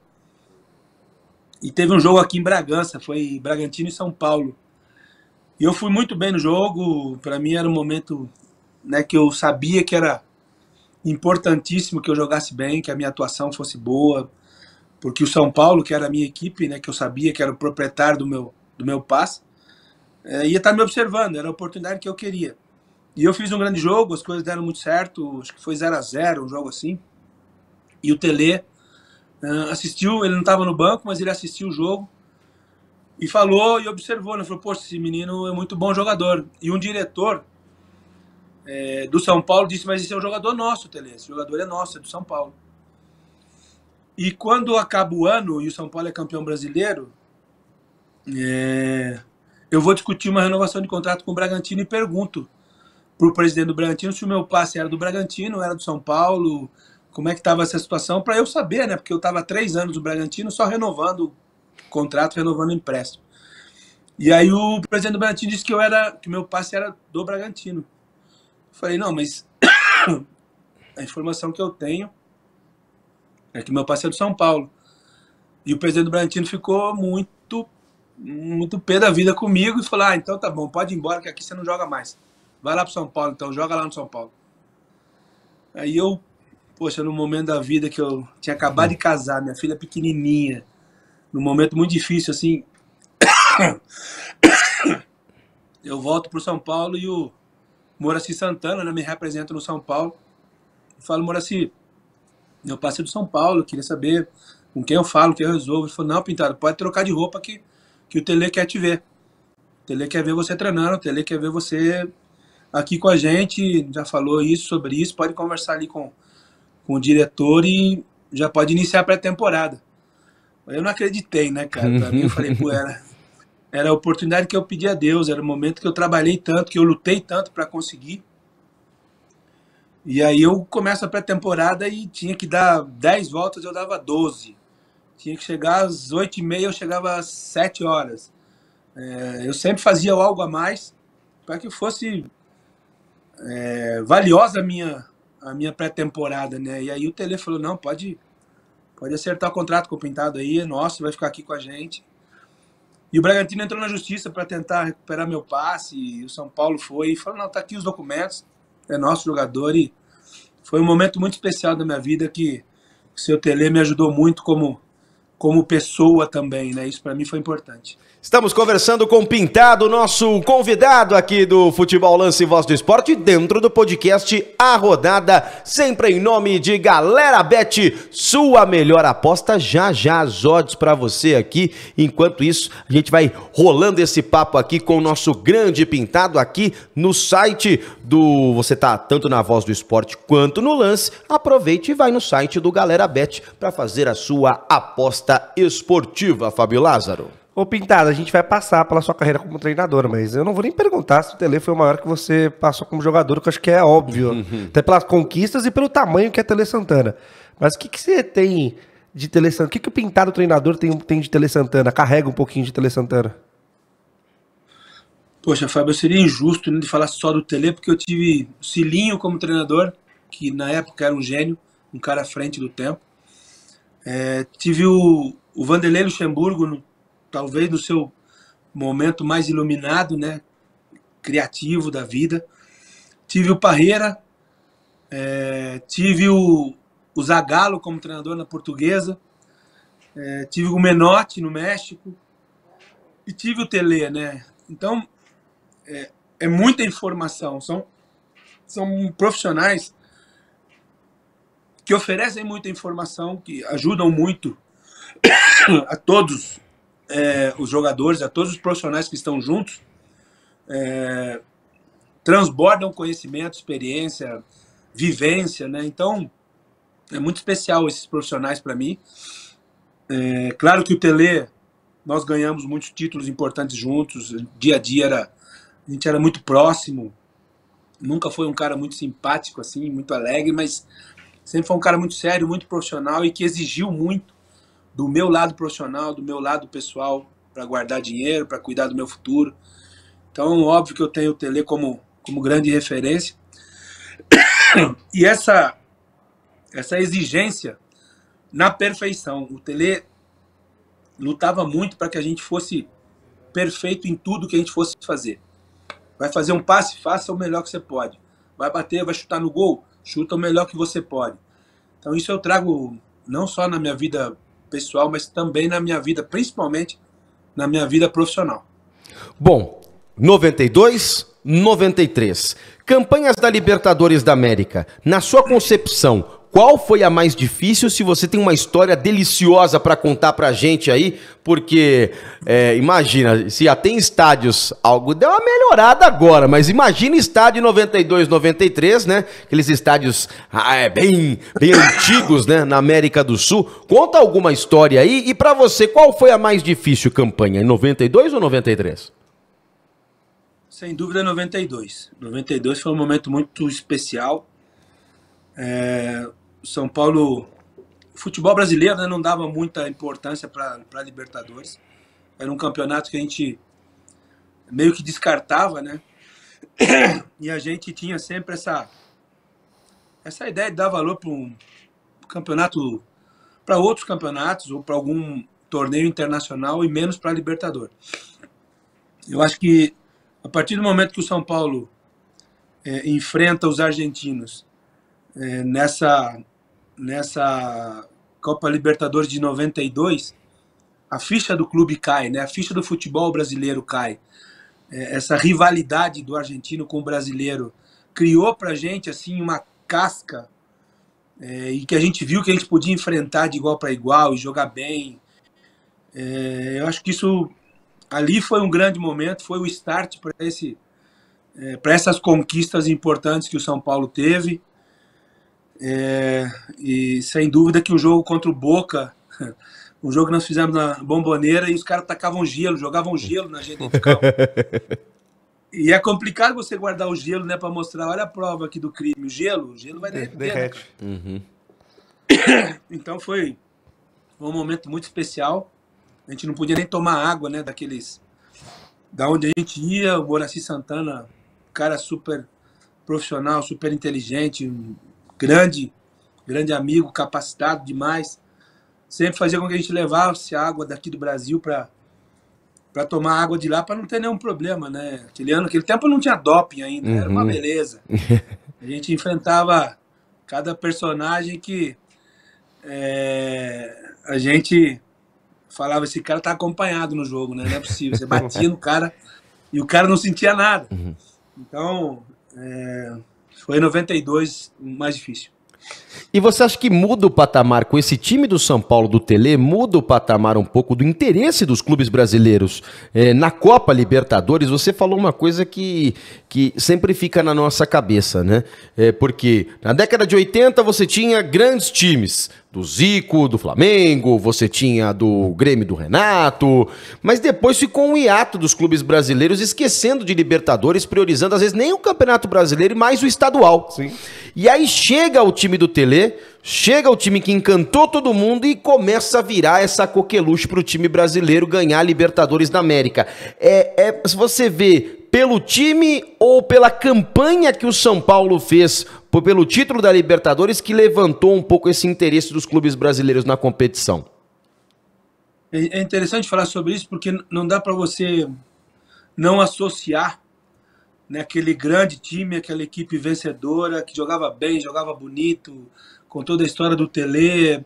e teve um jogo aqui em Bragança, foi Bragantino e São Paulo. E eu fui muito bem no jogo, para mim era um momento, né, que eu sabia que era importantíssimo que eu jogasse bem, que a minha atuação fosse boa, porque o São Paulo, que era a minha equipe, né, que eu sabia que era o proprietário do meu passe, ia estar me observando, era a oportunidade que eu queria. E eu fiz um grande jogo, as coisas deram muito certo, acho que foi 0-0, um jogo assim. E o Tele assistiu, ele não estava no banco, mas ele assistiu o jogo e falou e observou, né? Falou, poxa, esse menino é muito bom jogador. E um diretor do São Paulo disse, mas esse é um jogador nosso, Tele, esse jogador é nosso, é do São Paulo. E quando acaba o ano e o São Paulo é campeão brasileiro, eu vou discutir uma renovação de contrato com o Bragantino e pergunto para o presidente do Bragantino se o meu passe era do Bragantino, era do São Paulo, como é que estava essa situação, para eu saber, né? Porque eu estava há 3 anos no Bragantino só renovando contrato, renovando empréstimo. E aí o presidente do Bragantino disse que o meu passe era do Bragantino. Eu falei, não, mas a informação que eu tenho é que meu passe é do São Paulo. E o presidente do Bragantino ficou muito pé da vida comigo e falou, então tá bom, pode ir embora que aqui você não joga mais. Vai lá pro São Paulo, então, joga lá no São Paulo. Aí eu, poxa, no momento da vida que eu tinha acabado de casar, minha filha pequenininha, num momento muito difícil, assim, eu volto pro São Paulo e o Moraci Santana, né, me representa no São Paulo. Eu falo, Moraci, meu passe é do São Paulo, eu queria saber com quem eu falo, quem eu resolvo. Ele falou, não, Pintado, pode trocar de roupa que o Tele quer te ver. O Tele quer ver você treinando, o Tele quer ver você aqui com a gente, já falou isso, sobre isso, pode conversar ali com o diretor e já pode iniciar a pré-temporada. Eu não acreditei, né, cara? Pra mim, eu falei, pô, era a oportunidade que eu pedi a Deus, era o momento que eu trabalhei tanto, que eu lutei tanto para conseguir. E aí eu começo a pré-temporada e tinha que dar 10 voltas, eu dava 12. Tinha que chegar às 8h30, eu chegava às 7 horas. Eu sempre fazia algo a mais para que fosse valiosa a minha pré-temporada, né? E aí o Tele falou, não, pode acertar o contrato com o Pintado aí, é nosso, vai ficar aqui com a gente. E o Bragantino entrou na justiça para tentar recuperar meu passe, e o São Paulo foi e falou, não, tá aqui os documentos, é nosso jogador. E foi um momento muito especial da minha vida que o seu Tele me ajudou muito como pessoa também, né? Isso para mim foi importante. Estamos conversando com o Pintado, nosso convidado aqui do Futebol Lance e Voz do Esporte, dentro do podcast A Rodada, sempre em nome de Galera Bet, sua melhor aposta, já as odds para você aqui. Enquanto isso, a gente vai rolando esse papo aqui com o nosso grande Pintado aqui no site do... Você tá tanto na Voz do Esporte quanto no Lance, aproveite e vai no site do Galera Bet para fazer a sua aposta esportiva, Fábio Lázaro. Ô Pintado, a gente vai passar pela sua carreira como treinador, mas eu não vou nem perguntar se o Tele foi o maior que você passou como jogador, que eu acho que é óbvio. Até pelas conquistas e pelo tamanho que é Tele Santana. Mas o que você tem de Tele Santana? O que o Pintado treinador tem de Tele Santana? Carrega um pouquinho de Tele Santana. Poxa, Fábio, eu seria injusto de falar só do Tele, porque eu tive o Cilinho como treinador, que na época era um gênio, um cara à frente do tempo. Tive o Vanderlei Luxemburgo, talvez no seu momento mais iluminado, né, criativo da vida. Tive o Parreira, tive o Zagallo como treinador na Portuguesa, tive o Menotti no México e tive o Tele, né? Então, é muita informação, são profissionais que oferecem muita informação, que ajudam muito a todos os jogadores, a todos os profissionais que estão juntos, transbordam conhecimento, experiência, vivência, né? Então, é muito especial esses profissionais para mim. Claro que o Tele, nós ganhamos muitos títulos importantes juntos, dia a dia a gente era muito próximo, nunca foi um cara muito simpático, assim, muito alegre, mas sempre foi um cara muito sério, muito profissional e que exigiu muito do meu lado profissional, do meu lado pessoal, para guardar dinheiro, para cuidar do meu futuro. Então, óbvio que eu tenho o Tele como grande referência. E essa exigência na perfeição. O Tele lutava muito para que a gente fosse perfeito em tudo que a gente fosse fazer. Vai fazer um passe, faça o melhor que você pode. Vai bater, vai chutar no gol, Chuta o melhor que você pode. Então isso eu trago não só na minha vida pessoal, mas também na minha vida, principalmente na minha vida profissional. Bom, 92, 93. Campanhas da Libertadores da América. Na sua concepção, qual foi a mais difícil? Se você tem uma história deliciosa para contar pra gente aí, porque imagina, se já tem estádios, algo deu uma melhorada agora, mas imagina estádio 92, 93, né? Aqueles estádios bem antigos, né? Na América do Sul. Conta alguma história aí e pra você, qual foi a mais difícil campanha? Em 92 ou 93? Sem dúvida 92. 92 foi um momento muito especial. São Paulo, o futebol brasileiro, né, não dava muita importância para a Libertadores. Era um campeonato que a gente meio que descartava, né? E a gente tinha sempre essa ideia de dar valor para um campeonato, para outros campeonatos ou para algum torneio internacional e menos para a Libertadores. Eu acho que a partir do momento que o São Paulo enfrenta os argentinos nessa Copa Libertadores de 92, a ficha do clube cai, né? A ficha do futebol brasileiro cai. Essa rivalidade do argentino com o brasileiro criou pra gente assim uma casca e que a gente viu que a gente podia enfrentar de igual para igual e jogar bem. Eu acho que isso ali foi um grande momento, foi o start para essas conquistas importantes que o São Paulo teve. E sem dúvida que o jogo contra o Boca, um jogo que nós fizemos na Bombonera e os caras tacavam gelo, jogavam gelo na gente dentro do campo. E é complicado você guardar o gelo, né, para mostrar, olha a prova aqui do crime, o gelo vai derreter. Né, então foi um momento muito especial. A gente não podia nem tomar água, né, da onde a gente ia. O Moraci Santana, cara super profissional, super inteligente, grande amigo, capacitado demais. Sempre fazia com que a gente levasse a água daqui do Brasil para tomar água de lá, para não ter nenhum problema, né? Aquele tempo não tinha doping ainda, era uma beleza. A gente enfrentava cada personagem que a gente falava, esse cara tá acompanhado no jogo, né? Não é possível. Você batia no cara e o cara não sentia nada. Então, foi em 92 mais difícil. E você acha que muda o patamar com esse time do São Paulo do Tele, muda o patamar um pouco do interesse dos clubes brasileiros na Copa Libertadores? Você falou uma coisa que sempre fica na nossa cabeça, né? Porque na década de 80 você tinha grandes times, do Zico, do Flamengo, você tinha do Grêmio do Renato, mas depois ficou um hiato dos clubes brasileiros, esquecendo de Libertadores, priorizando às vezes nem o Campeonato Brasileiro e mais o estadual. Sim. E aí chega o time do Tele, chega o time que encantou todo mundo e começa a virar essa coqueluche pro time brasileiro ganhar a Libertadores da América. Se você vê pelo time ou pela campanha que o São Paulo fez pelo título da Libertadores que levantou um pouco esse interesse dos clubes brasileiros na competição? É interessante falar sobre isso porque não dá para você não associar, né, aquele grande time, aquela equipe vencedora que jogava bem, jogava bonito, com toda a história do Tele,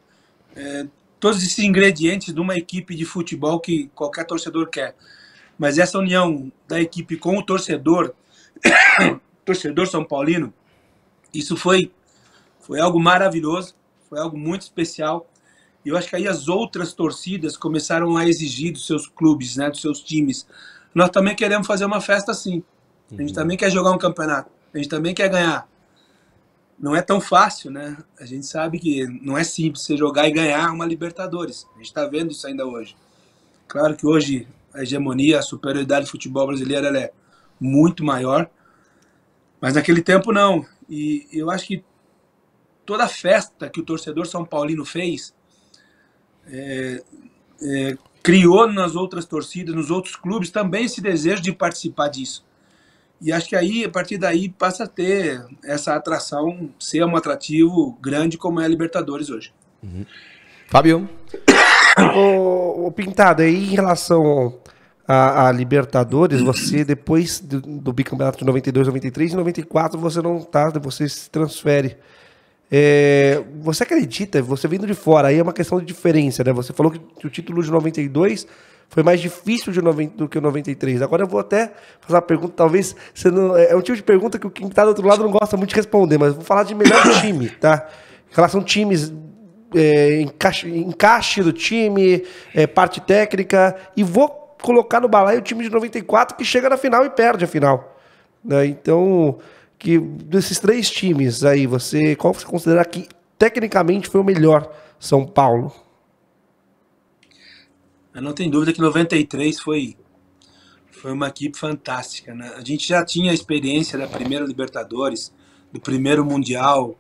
todos esses ingredientes de uma equipe de futebol que qualquer torcedor quer. Mas essa união da equipe com o torcedor, torcedor são paulino, isso foi algo maravilhoso, foi algo muito especial. E eu acho que aí as outras torcidas começaram a exigir dos seus clubes, né, dos seus times. Nós também queremos fazer uma festa assim. A gente também quer jogar um campeonato. A gente também quer ganhar. Não é tão fácil, né? A gente sabe que não é simples você jogar e ganhar uma Libertadores. A gente está vendo isso ainda hoje. Claro que hoje a hegemonia, a superioridade do futebol brasileiro ela é muito maior. Mas naquele tempo não. E eu acho que toda a festa que o torcedor são paulino fez criou nas outras torcidas, nos outros clubes também esse desejo de participar disso. E acho que aí, a partir daí, passa a ter essa atração, ser um atrativo grande como é a Libertadores hoje. Fábio? Ô, Pintado, aí em relação a Libertadores, você depois do bicampeonato de 92, 93 e 94 você não tá, você se transfere. Você acredita, você vindo de fora, aí é uma questão de diferença, né? Você falou que o título de 92 foi mais difícil do que o 93. Agora eu vou até fazer uma pergunta, talvez você não, é um tipo de pergunta que quem está do outro lado não gosta muito de responder, mas vou falar de melhor time, tá? Em relação a times, encaixe do time, parte técnica, e vou colocar no balaio o time de 94 que chega na final e perde a final, né? Então, que desses 3 times aí, qual você considera que tecnicamente foi o melhor São Paulo? Não tem dúvida que 93 foi uma equipe fantástica, né? A gente já tinha a experiência da primeira Libertadores, do primeiro Mundial,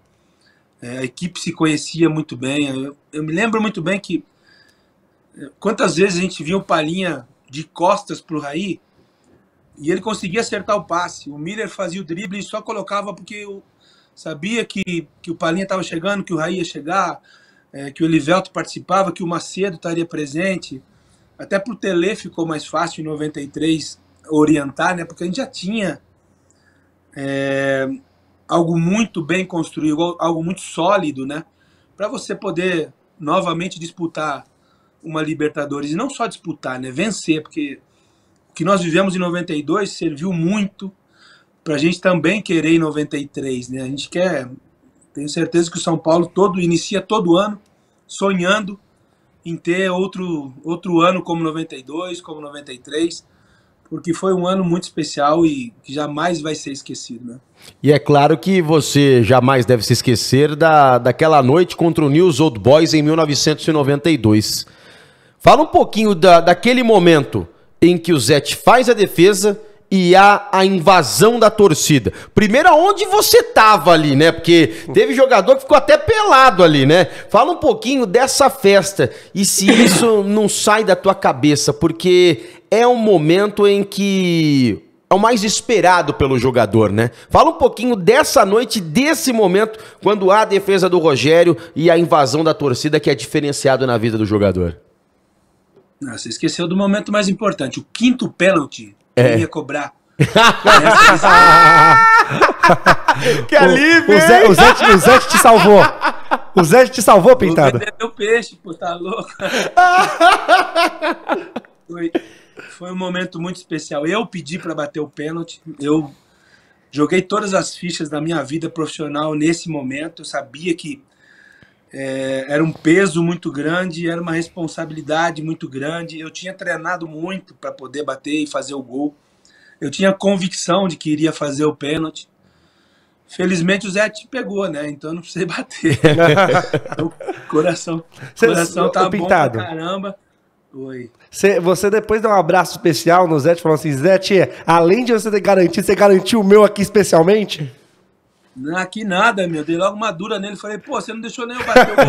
a equipe se conhecia muito bem. Eu me lembro muito bem que quantas vezes a gente via o Palhinha de costas pro Raí e ele conseguia acertar o passe. O Miller fazia o drible e só colocava porque eu sabia que o Palhinha estava chegando, que o Raí ia chegar, que o Elivelto participava, que o Macedo estaria presente. Até pro Tele ficou mais fácil em 93 orientar, né? Porque a gente já tinha algo muito bem construído, algo muito sólido, né? Para você poder novamente disputar uma Libertadores. E não só disputar, né? Vencer, porque o que nós vivemos em 92 serviu muito para a gente também querer em 93, né? A gente tenho certeza que o São Paulo inicia todo ano sonhando em ter outro ano como 92, como 93, porque foi um ano muito especial e que jamais vai ser esquecido, né? E é claro que você jamais deve se esquecer daquela noite contra o News Old Boys em 1992. Fala um pouquinho daquele momento em que o Zete faz a defesa e há a invasão da torcida. Primeiro, aonde você tava ali, né? Porque teve jogador que ficou até pelado ali, né? Fala um pouquinho dessa festa e se isso não sai da tua cabeça, porque é um momento em que é o mais esperado pelo jogador, né? Fala um pouquinho dessa noite, desse momento, quando há a defesa do Rogério e a invasão da torcida, que é diferenciado na vida do jogador. Não, você esqueceu do momento mais importante, o 5º pênalti. Ia cobrar. Que alívio! O Zé te salvou. O Zé te salvou, Pintado. Vou vender meu peixe, pô, tá louco? Foi um momento muito especial. Eu pedi para bater o pênalti. Eu joguei todas as fichas da minha vida profissional nesse momento. Eu sabia que era um peso muito grande, era uma responsabilidade muito grande. Eu tinha treinado muito para poder bater e fazer o gol. Eu tinha convicção de que iria fazer o pênalti. Felizmente o Zé te pegou, né? Então eu não precisei bater. Então, coração tá bom pra caramba. Oi. Você depois deu um abraço especial no Zé, falou assim: Zé, além de você ter garantido, você garantiu o meu aqui especialmente? Não, aqui nada, meu. Dei logo uma dura nele. Falei, pô, você não deixou nem eu bater o gol.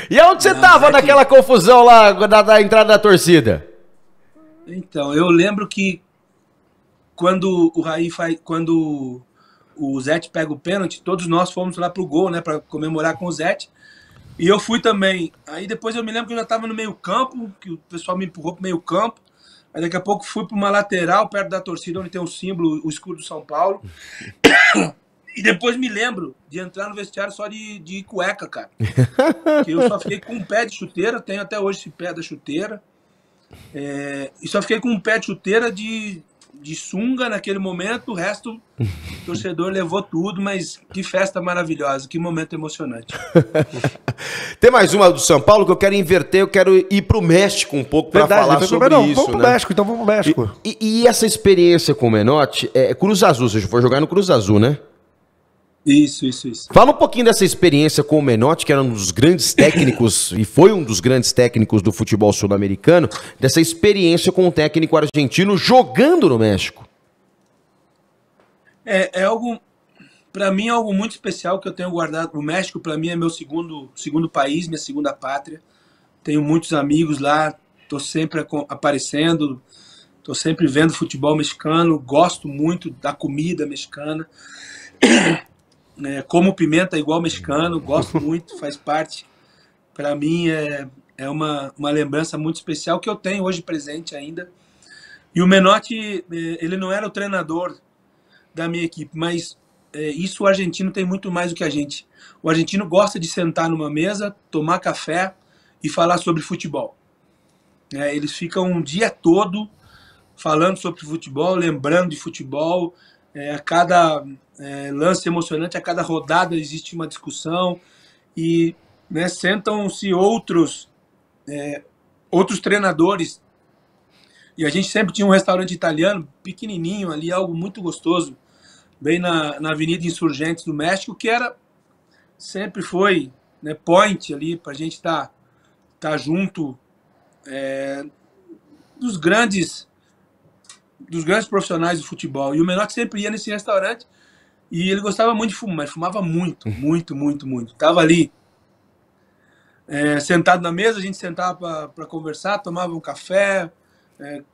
E aonde você tava naquela confusão lá da entrada da torcida? Então, eu lembro que quando o Zete pega o pênalti, todos nós fomos lá pro gol, né, pra comemorar com o Zete. E eu fui também. Aí depois eu me lembro que eu já tava no meio campo, que o pessoal me empurrou pro meio campo. Aí daqui a pouco fui para uma lateral, perto da torcida, onde tem um símbolo, o escudo do São Paulo. E depois me lembro de entrar no vestiário só de cueca, cara. Que eu só fiquei com um pé de chuteira, tenho até hoje esse pé da chuteira. E só fiquei com um pé de chuteira de sunga naquele momento, o resto o torcedor levou tudo, mas que festa maravilhosa, que momento emocionante. Tem mais uma do São Paulo que eu quero inverter, eu quero ir pro México um pouco para falar sobre isso. Vamos pro México, então vamos pro México. E essa experiência com o Menotti, Cruz Azul, você foi jogar no Cruz Azul, né? Isso. Fala um pouquinho dessa experiência com o Menotti, que era um dos grandes técnicos, e foi um dos grandes técnicos do futebol sul-americano, dessa experiência com o técnico argentino jogando no México. É algo, para mim, é algo muito especial que eu tenho guardado. O México, para mim, é meu segundo país, minha segunda pátria. Tenho muitos amigos lá, tô sempre aparecendo, tô sempre vendo futebol mexicano, gosto muito da comida mexicana. Como pimenta igual mexicano, gosto muito, faz parte para mim é uma lembrança muito especial que eu tenho hoje presente ainda. E o Menotti, ele não era o treinador da minha equipe, mas isso o argentino tem muito mais do que a gente. O argentino gosta de sentar numa mesa, tomar café e falar sobre futebol. Eles ficam um dia todo falando sobre futebol, lembrando de futebol. A cada lance emocionante, a cada rodada existe uma discussão. E sentam-se outros treinadores. E a gente sempre tinha um restaurante italiano, pequenininho ali, algo muito gostoso, bem na Avenida Insurgentes do México, que sempre foi point ali para a gente estar junto dos grandes profissionais do futebol. E o Menotti sempre ia nesse restaurante e ele gostava muito de fumar, mas fumava muito, muito, muito, muito. Tava ali sentado na mesa, a gente sentava para conversar, tomava um café,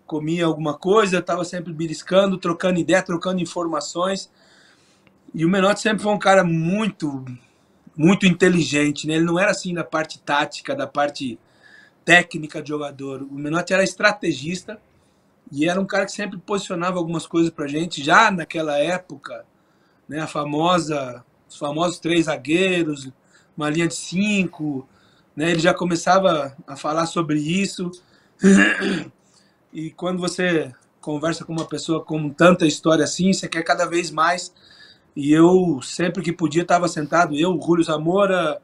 comia alguma coisa, estava sempre beliscando, trocando ideia, trocando informações. E o Menotti sempre foi um cara muito, muito inteligente, né? Ele não era assim da parte tática, da parte técnica de jogador. O Menotti era estrategista e era um cara que sempre posicionava algumas coisas pra gente, já naquela época, né? Os famosos 3 zagueiros, uma linha de 5, né? Ele já começava a falar sobre isso. E quando você conversa com uma pessoa com tanta história assim, você quer cada vez mais. E eu, sempre que podia, estava sentado. Eu, Julio Zamora,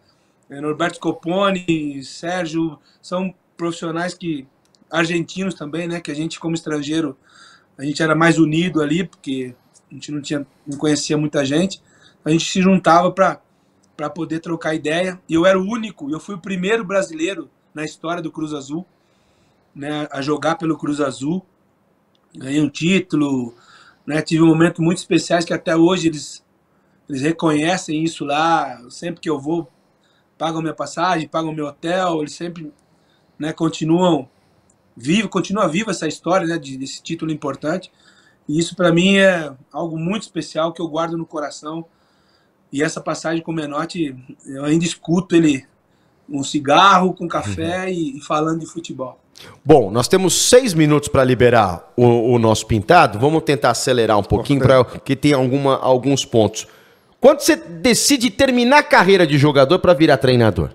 Norberto Scopone, Sérgio, são profissionais argentinos também, né? Que a gente, como estrangeiro, a gente era mais unido ali, porque a gente não conhecia muita gente. A gente se juntava para poder trocar ideia. E eu era o único, eu fui o primeiro brasileiro na história do Cruz Azul, né, a jogar pelo Cruz Azul. Ganhei um título, né, tive momentos muito especiais que até hoje eles reconhecem isso lá. Sempre que eu vou, pagam minha passagem, pagam meu hotel. Eles sempre, né, continua viva essa história, né, desse título importante. E isso para mim é algo muito especial que eu guardo no coração. E essa passagem com o Menotti, eu ainda escuto ele, um cigarro com café e falando de futebol. Bom, nós temos 6 minutos para liberar o nosso pintado. Vamos tentar acelerar um pouquinho, porque tem alguns pontos. Quando você decide terminar a carreira de jogador para virar treinador?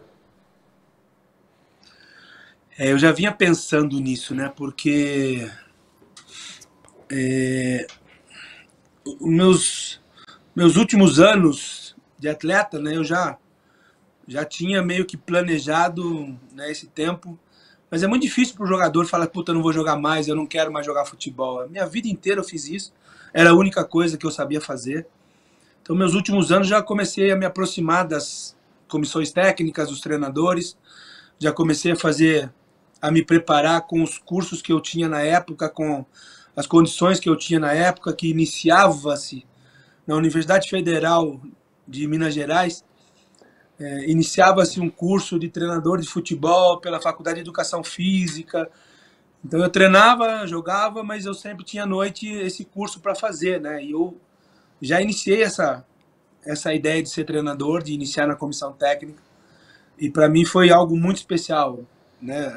Eu já vinha pensando nisso, né? Porque meus últimos anos de atleta, né? Eu já tinha meio que planejado, né, esse tempo. Mas é muito difícil para o jogador falar, puta, eu não vou jogar mais, eu não quero mais jogar futebol. A minha vida inteira eu fiz isso, era a única coisa que eu sabia fazer. Então, meus últimos anos já comecei a me aproximar das comissões técnicas, dos treinadores, já comecei a me preparar com os cursos que eu tinha na época, com as condições que eu tinha na época, que iniciava-se na Universidade Federal de Minas Gerais. Iniciava-se um curso de treinador de futebol pela Faculdade de Educação Física. Então eu treinava, jogava, mas eu sempre tinha à noite esse curso para fazer, né? E eu já iniciei essa ideia de ser treinador, de iniciar na comissão técnica. E para mim foi algo muito especial, né?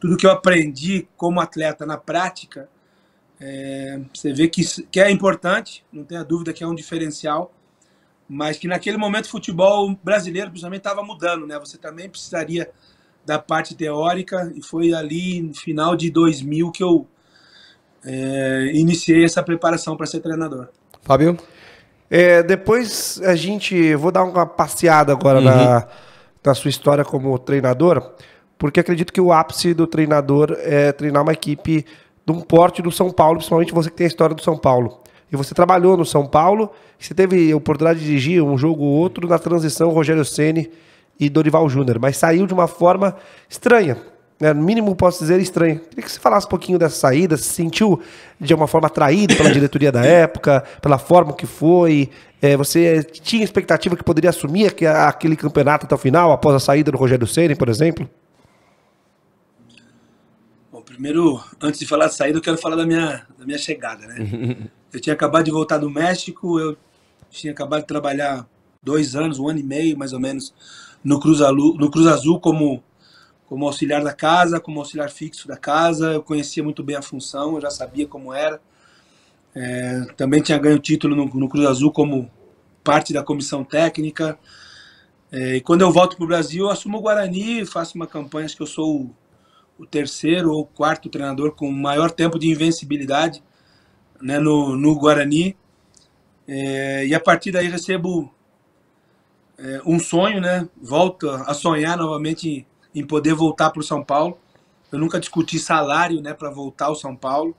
Tudo que eu aprendi como atleta na prática, você vê que é importante, não tenha dúvida que é um diferencial. Mas que naquele momento o futebol brasileiro principalmente estava mudando, né? Você também precisaria da parte teórica, e foi ali no final de 2000 que eu iniciei essa preparação para ser treinador. Fábio? Depois vou dar uma passeada agora na sua história como treinador, porque acredito que o ápice do treinador é treinar uma equipe de um porte do São Paulo, principalmente você que tem a história do São Paulo. E você trabalhou no São Paulo, você teve a oportunidade de dirigir um jogo ou outro na transição Rogério Ceni e Dorival Júnior, mas saiu de uma forma estranha, né? No mínimo posso dizer estranha. Queria que você falasse um pouquinho dessa saída, se sentiu de uma forma atraído pela diretoria da época, pela forma que foi, você tinha expectativa que poderia assumir aquele campeonato até o final, após a saída do Rogério Ceni, por exemplo? Bom, primeiro, antes de falar de saída, eu quero falar da minha chegada, né? Eu tinha acabado de voltar do México, eu tinha acabado de trabalhar 2 anos, 1 ano e meio, mais ou menos, no Cruz Azul como auxiliar da casa, como auxiliar fixo da casa. Eu conhecia muito bem a função, eu já sabia como era. Também tinha ganho título no Cruz Azul como parte da comissão técnica. E quando eu volto para o Brasil, eu assumo o Guarani, faço uma campanha, acho que eu sou o terceiro ou quarto treinador com maior tempo de invencibilidade, né, no Guarani. E a partir daí recebo um sonho, né? Volto a sonhar novamente em poder voltar para o São Paulo. Eu nunca discuti salário, né, para voltar ao São Paulo.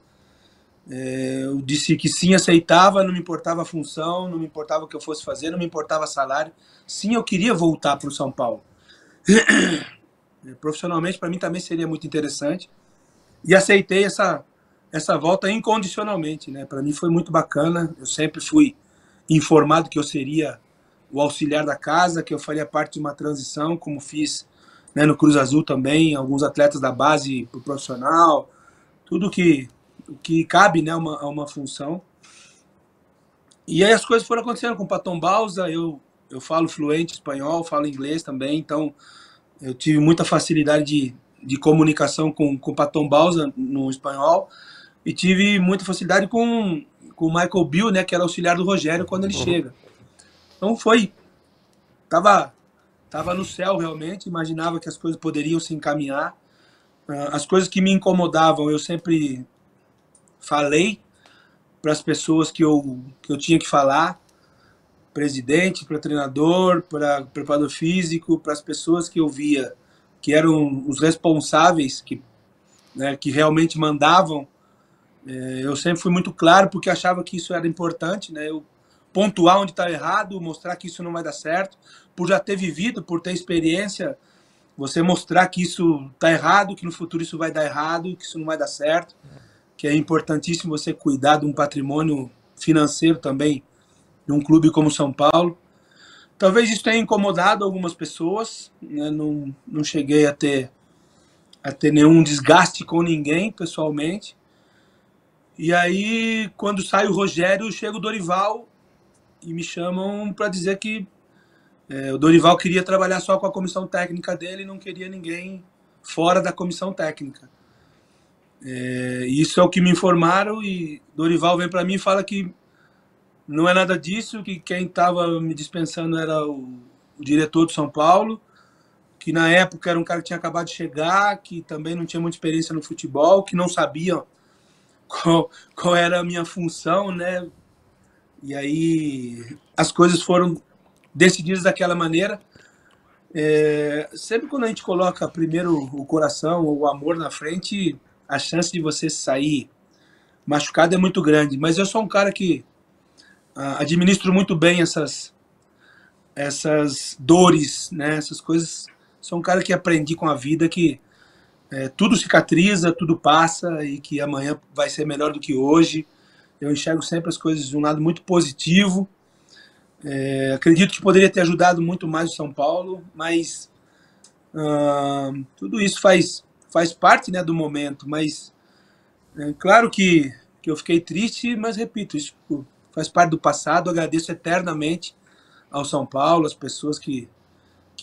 Eu disse que sim, aceitava, não me importava a função, não me importava o que eu fosse fazer, não me importava salário. Sim, eu queria voltar para o São Paulo. Profissionalmente, para mim também seria muito interessante. E aceitei essa volta incondicionalmente, né? Para mim foi muito bacana. Eu sempre fui informado que eu seria o auxiliar da casa, que eu faria parte de uma transição, como fiz, né, no Cruz Azul também, alguns atletas da base para o profissional, tudo que cabe, né, a uma função. E aí as coisas foram acontecendo com o Paton Balsa. Eu falo fluente espanhol, falo inglês também, então eu tive muita facilidade de comunicação com o Paton Balsa no espanhol, e tive muita facilidade com o Michael Bill, né, que era auxiliar do Rogério quando ele chega. Então tava no céu realmente, imaginava que as coisas poderiam se encaminhar. As coisas que me incomodavam, eu sempre falei para as pessoas que eu tinha que falar, presidente, para treinador, para preparador físico, para as pessoas que eu via que eram os responsáveis, que realmente mandavam. Eu sempre fui muito claro, porque achava que isso era importante, né? Eu pontuar onde está errado, mostrar que isso não vai dar certo, por já ter vivido, por ter experiência, você mostrar que isso está errado, que no futuro isso vai dar errado, que isso não vai dar certo, que é importantíssimo você cuidar de um patrimônio financeiro também, de um clube como São Paulo. Talvez isso tenha incomodado algumas pessoas, né? Não cheguei a ter nenhum desgaste com ninguém, pessoalmente. E aí, quando sai o Rogério, chega o Dorival e me chamam para dizer que o Dorival queria trabalhar só com a comissão técnica dele e não queria ninguém fora da comissão técnica. Isso é o que me informaram, e Dorival vem para mim e fala que não é nada disso, que quem estava me dispensando era o diretor do São Paulo, que na época era um cara que tinha acabado de chegar, que também não tinha muita experiência no futebol, que não sabia qual era a minha função, né? E aí as coisas foram decididas daquela maneira. Sempre quando a gente coloca primeiro o coração ou o amor na frente, a chance de você sair machucado é muito grande. Mas eu sou um cara que administro muito bem essas dores, né? Essas coisas. Sou um cara que aprendi com a vida que tudo cicatriza, tudo passa, e que amanhã vai ser melhor do que hoje. Eu enxergo sempre as coisas de um lado muito positivo. Acredito que poderia ter ajudado muito mais o São Paulo, mas tudo isso faz parte, né, do momento. Mas claro que eu fiquei triste, mas repito, isso faz parte do passado. Agradeço eternamente ao São Paulo, as pessoas que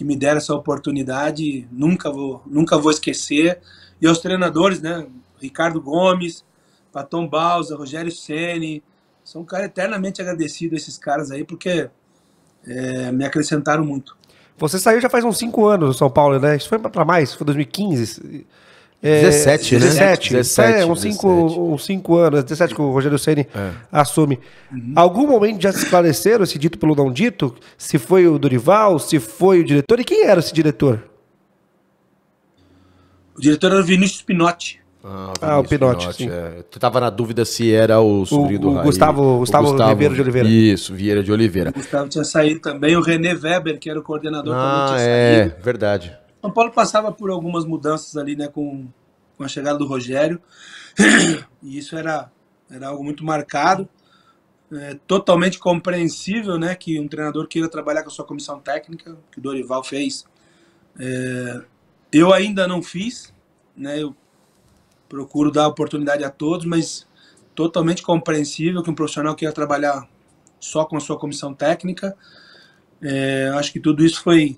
me deram essa oportunidade, nunca vou esquecer. E aos treinadores, né, Ricardo Gomes, Paton Balsa, Rogério Ceni, sou um cara eternamente agradecido a esses caras aí, porque me acrescentaram muito. Você saiu já faz uns 5 anos do São Paulo, né? Isso foi para mais, foi 2015? 17, né? 17. Uns 5 anos, 17 que o Rogério Ceni assume. Algum momento já se esclareceram, esse dito pelo não dito? Se foi o Dorival, se foi o diretor, e quem era esse diretor? O diretor era o Vinícius Pinotti. O Pinotti, sim. Tu tava na dúvida se era o sobrinho do Raí. Gustavo Ribeiro de Oliveira. Isso, Vieira de Oliveira. O Gustavo tinha saído também, o René Weber, que era o coordenador, também tinha saído. Verdade. São Paulo passava por algumas mudanças ali, né, com a chegada do Rogério, e isso era algo muito marcado, totalmente compreensível, né, que um treinador queira trabalhar com a sua comissão técnica, que o Dorival fez. Eu ainda não fiz, né, eu procuro dar oportunidade a todos, mas totalmente compreensível que um profissional queira trabalhar só com a sua comissão técnica. Acho que tudo isso foi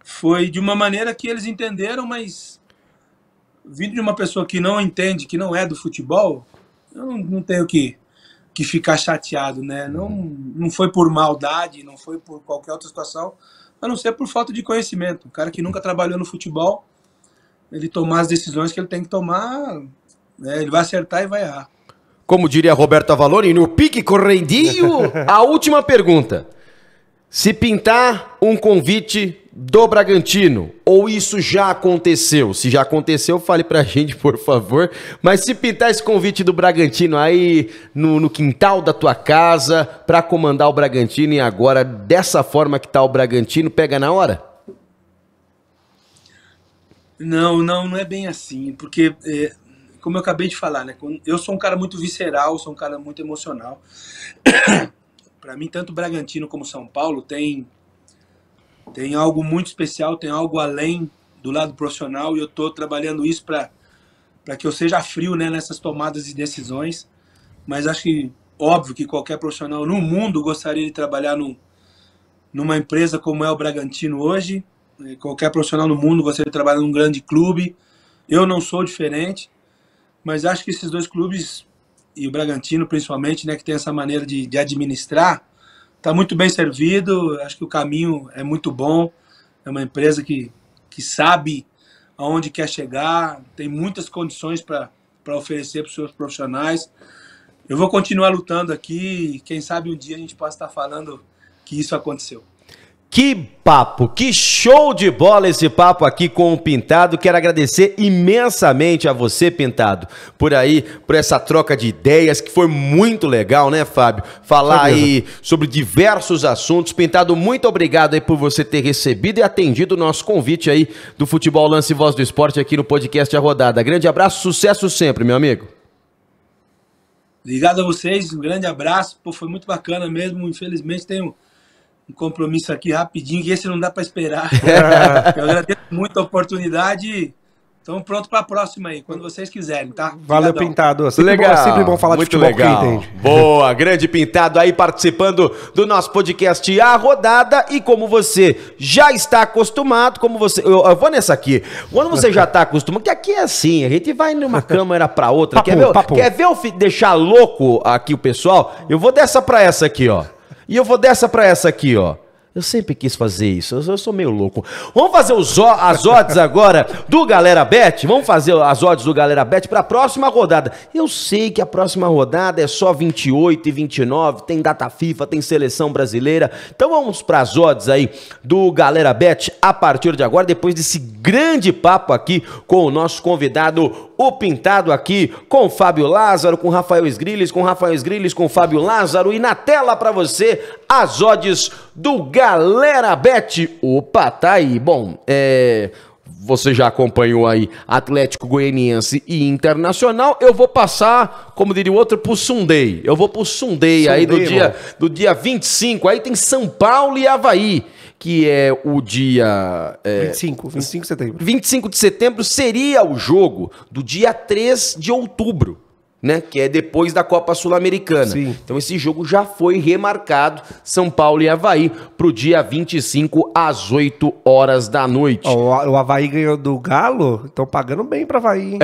foi de uma maneira que eles entenderam, mas vindo de uma pessoa que não entende, que não é do futebol, eu não tenho que ficar chateado, né? Não foi por maldade, não foi por qualquer outra situação, a não ser por falta de conhecimento. Um cara que nunca trabalhou no futebol, ele tomar as decisões que ele tem que tomar, né? Ele vai acertar e vai errar. Como diria Roberto Avalone, no pique correndinho, a última pergunta. Se pintar um convite do Bragantino, ou isso já aconteceu? Se já aconteceu, fale pra gente, por favor. Mas se pintar esse convite do Bragantino aí no quintal da tua casa pra comandar o Bragantino e agora, dessa forma que tá o Bragantino, pega na hora? Não é bem assim, porque, como eu acabei de falar, né? Eu sou um cara muito visceral, sou um cara muito emocional. Para mim, tanto Bragantino como São Paulo tem algo muito especial, tem algo além do lado profissional, e eu estou trabalhando isso para que eu seja frio, né, nessas tomadas de decisões. Mas acho que, óbvio que qualquer profissional no mundo gostaria de trabalhar numa empresa como é o Bragantino hoje. Qualquer profissional no mundo gostaria de trabalhar num grande clube. Eu não sou diferente, mas acho que esses dois clubes, e o Bragantino principalmente, né, que tem essa maneira de administrar, está muito bem servido. Acho que o caminho é muito bom. É uma empresa que sabe aonde quer chegar, tem muitas condições para oferecer para os seus profissionais. Eu vou continuar lutando aqui e quem sabe um dia a gente possa estar falando que isso aconteceu. Que papo, que show de bola esse papo aqui com o Pintado. Quero agradecer imensamente a você, Pintado, por essa troca de ideias, que foi muito legal, né, Fábio? Falar aí sobre diversos assuntos. Pintado, muito obrigado aí por você ter recebido e atendido o nosso convite aí do Futebol Lance e Voz do Esporte aqui no podcast A Rodada. Grande abraço, sucesso sempre, meu amigo. Obrigado a vocês, um grande abraço. Pô, foi muito bacana mesmo. Infelizmente tenho um compromisso aqui rapidinho, que esse não dá para esperar. Eu agradeço muito a oportunidade. Estamos prontos para a próxima aí, quando vocês quiserem, tá? Valeu, Obrigadão. Pintado. Legal. É sempre bom falar muito de futebol, legal. quem entende. Boa, grande Pintado aí participando do nosso podcast A Rodada. E como você já está acostumado, eu vou nessa aqui. Quando você já está acostumado, que aqui é assim, a gente vai numa câmera para outra. Quer ver eu deixar louco aqui o pessoal? Eu vou dessa para essa aqui, ó. E eu vou dessa pra essa aqui, ó. Eu sempre quis fazer isso, eu sou meio louco. Vamos fazer as odds agora do Galera Bet? Vamos fazer as odds do Galera Bet para a próxima rodada. Eu sei que a próxima rodada é só 28 e 29, tem data FIFA, tem seleção brasileira. Então vamos para as odds aí do Galera Bet a partir de agora, depois desse grande papo aqui com o nosso convidado, o Pintado, aqui com o Fábio Lázaro, com o Rafael Sgrillis, com o Fábio Lázaro, e na tela para você as odds do Galera Bet. Opa, tá aí. Bom, você já acompanhou aí Atlético Goianiense e Internacional. Eu vou passar, como diria o outro, pro Sunday. Eu vou pro Sunday aí do dia 25. Aí tem São Paulo e Avaí, que é o dia... 25 de setembro. 25 de setembro seria o jogo do dia 3 de outubro. Né, que é depois da Copa Sul-Americana. Então esse jogo já foi remarcado, São Paulo e Avaí, para o dia 25 às 8 horas da noite. O Avaí ganhou do Galo, estão pagando bem para Avaí, hein?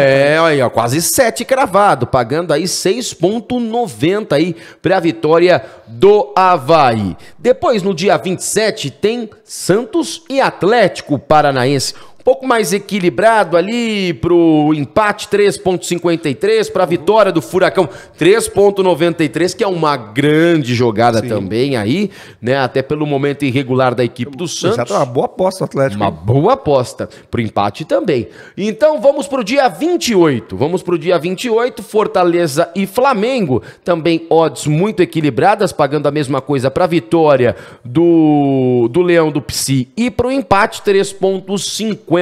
Aí, ó, quase 7 cravado, pagando aí 6,90 aí para a vitória do Avaí. Depois, no dia 27, tem Santos e Atlético Paranaense. Um pouco mais equilibrado ali pro empate 3,53, para a vitória do Furacão 3,93, que é uma grande jogada também aí, né? Até pelo momento irregular da equipe do Santos. Exato, uma boa aposta o Atlético. Uma boa aposta pro empate também. Então vamos pro dia 28. Fortaleza e Flamengo, também odds muito equilibradas, pagando a mesma coisa para a vitória do Leão do Psi e pro empate 3,50.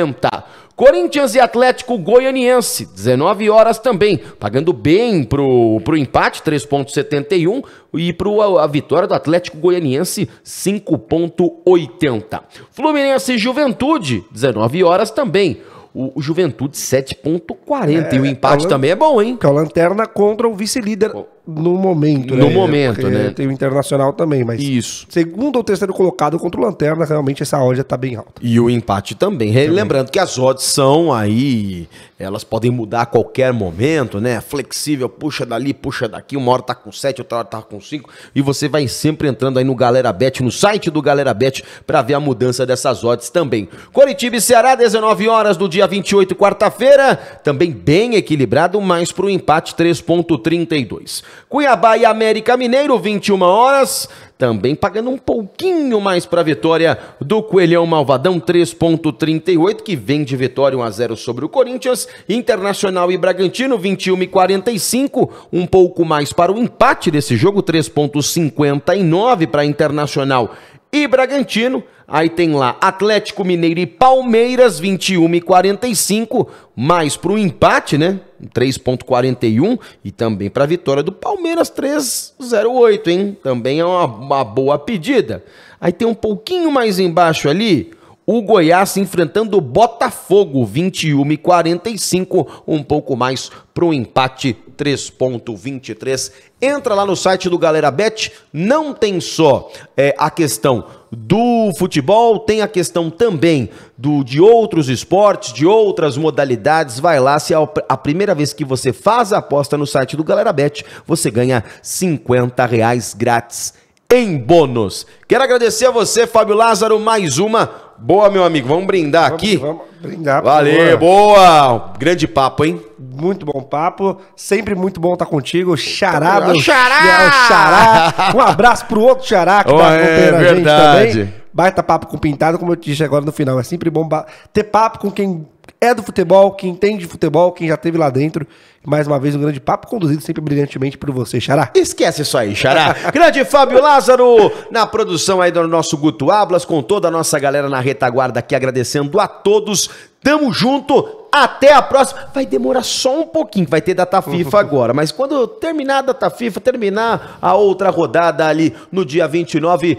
Corinthians e Atlético Goianiense, 19 horas também, pagando bem pro empate, 3,71, e a vitória do Atlético Goianiense, 5,80. Fluminense e Juventude, 19 horas também. O Juventude 7,40. E o empate também é bom, hein? Que é o lanterna contra o vice-líder. no momento, né? No momento, né? Tem o Internacional também, mas... Isso. Segundo ou terceiro colocado contra o Lanterna, realmente essa odd já tá bem alta. E o empate também. Lembrando que as odds são aí... Elas podem mudar a qualquer momento, né? Flexível, puxa dali, puxa daqui. Uma hora tá com 7, outra hora tá com 5. E você vai sempre entrando aí no Galera Bet, no site do Galera Bet, pra ver a mudança dessas odds também. Coritiba e Ceará, 19 horas do dia 28, quarta-feira. Também bem equilibrado, mas pro empate 3,32. Cuiabá e América Mineiro, 21 horas. Também pagando um pouquinho mais para a vitória do Coelhão Malvadão, 3,38, que vem de vitória 1-0 sobre o Corinthians. Internacional e Bragantino, 21,45, um pouco mais para o empate desse jogo, 3,59 para Internacional e Bragantino. Aí tem lá Atlético Mineiro e Palmeiras, 21,45, mais para o empate, né? 3,41 e também para a vitória do Palmeiras, 3,08, hein? Também é uma boa pedida. Aí tem um pouquinho mais embaixo ali, o Goiás enfrentando o Botafogo, 21,45, um pouco mais para o empate, 3,23. Entra lá no site do Galera Bet, não tem só a questão do futebol, tem a questão também de outros esportes, de outras modalidades. Vai lá, se é a primeira vez que você faz a aposta no site do Galera Bet, você ganha R$50 grátis em bônus. Quero agradecer a você, Fábio Lázaro, mais uma. Boa, meu amigo, vamos brindar aqui? Vamos brindar. Valeu, boa. Grande papo, hein? Muito bom papo, sempre muito bom estar contigo. Xará, meu Xará. Um abraço pro outro Xará que tá acompanhando a gente também. Baita papo com Pintado, como eu te disse agora no final. É sempre bom ter papo com quem é do futebol, quem entende de futebol, quem já esteve lá dentro. Mais uma vez, um grande papo conduzido sempre brilhantemente por você, Xará. Esquece isso aí, Xará. Grande Fábio Lázaro, na produção aí do nosso Guto Ablas, com toda a nossa galera na retaguarda aqui, agradecendo a todos. Tamo junto, até a próxima. Vai demorar só um pouquinho, vai ter data FIFA agora, mas quando terminar a data FIFA, terminar a outra rodada ali no dia 29,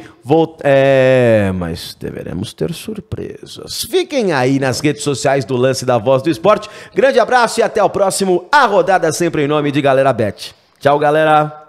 mas deveremos ter surpresas. Fiquem aí nas redes sociais do Lance da Voz do Esporte. Grande abraço e até o próximo. A rodada sempre em nome de Galera Bet. Tchau, galera.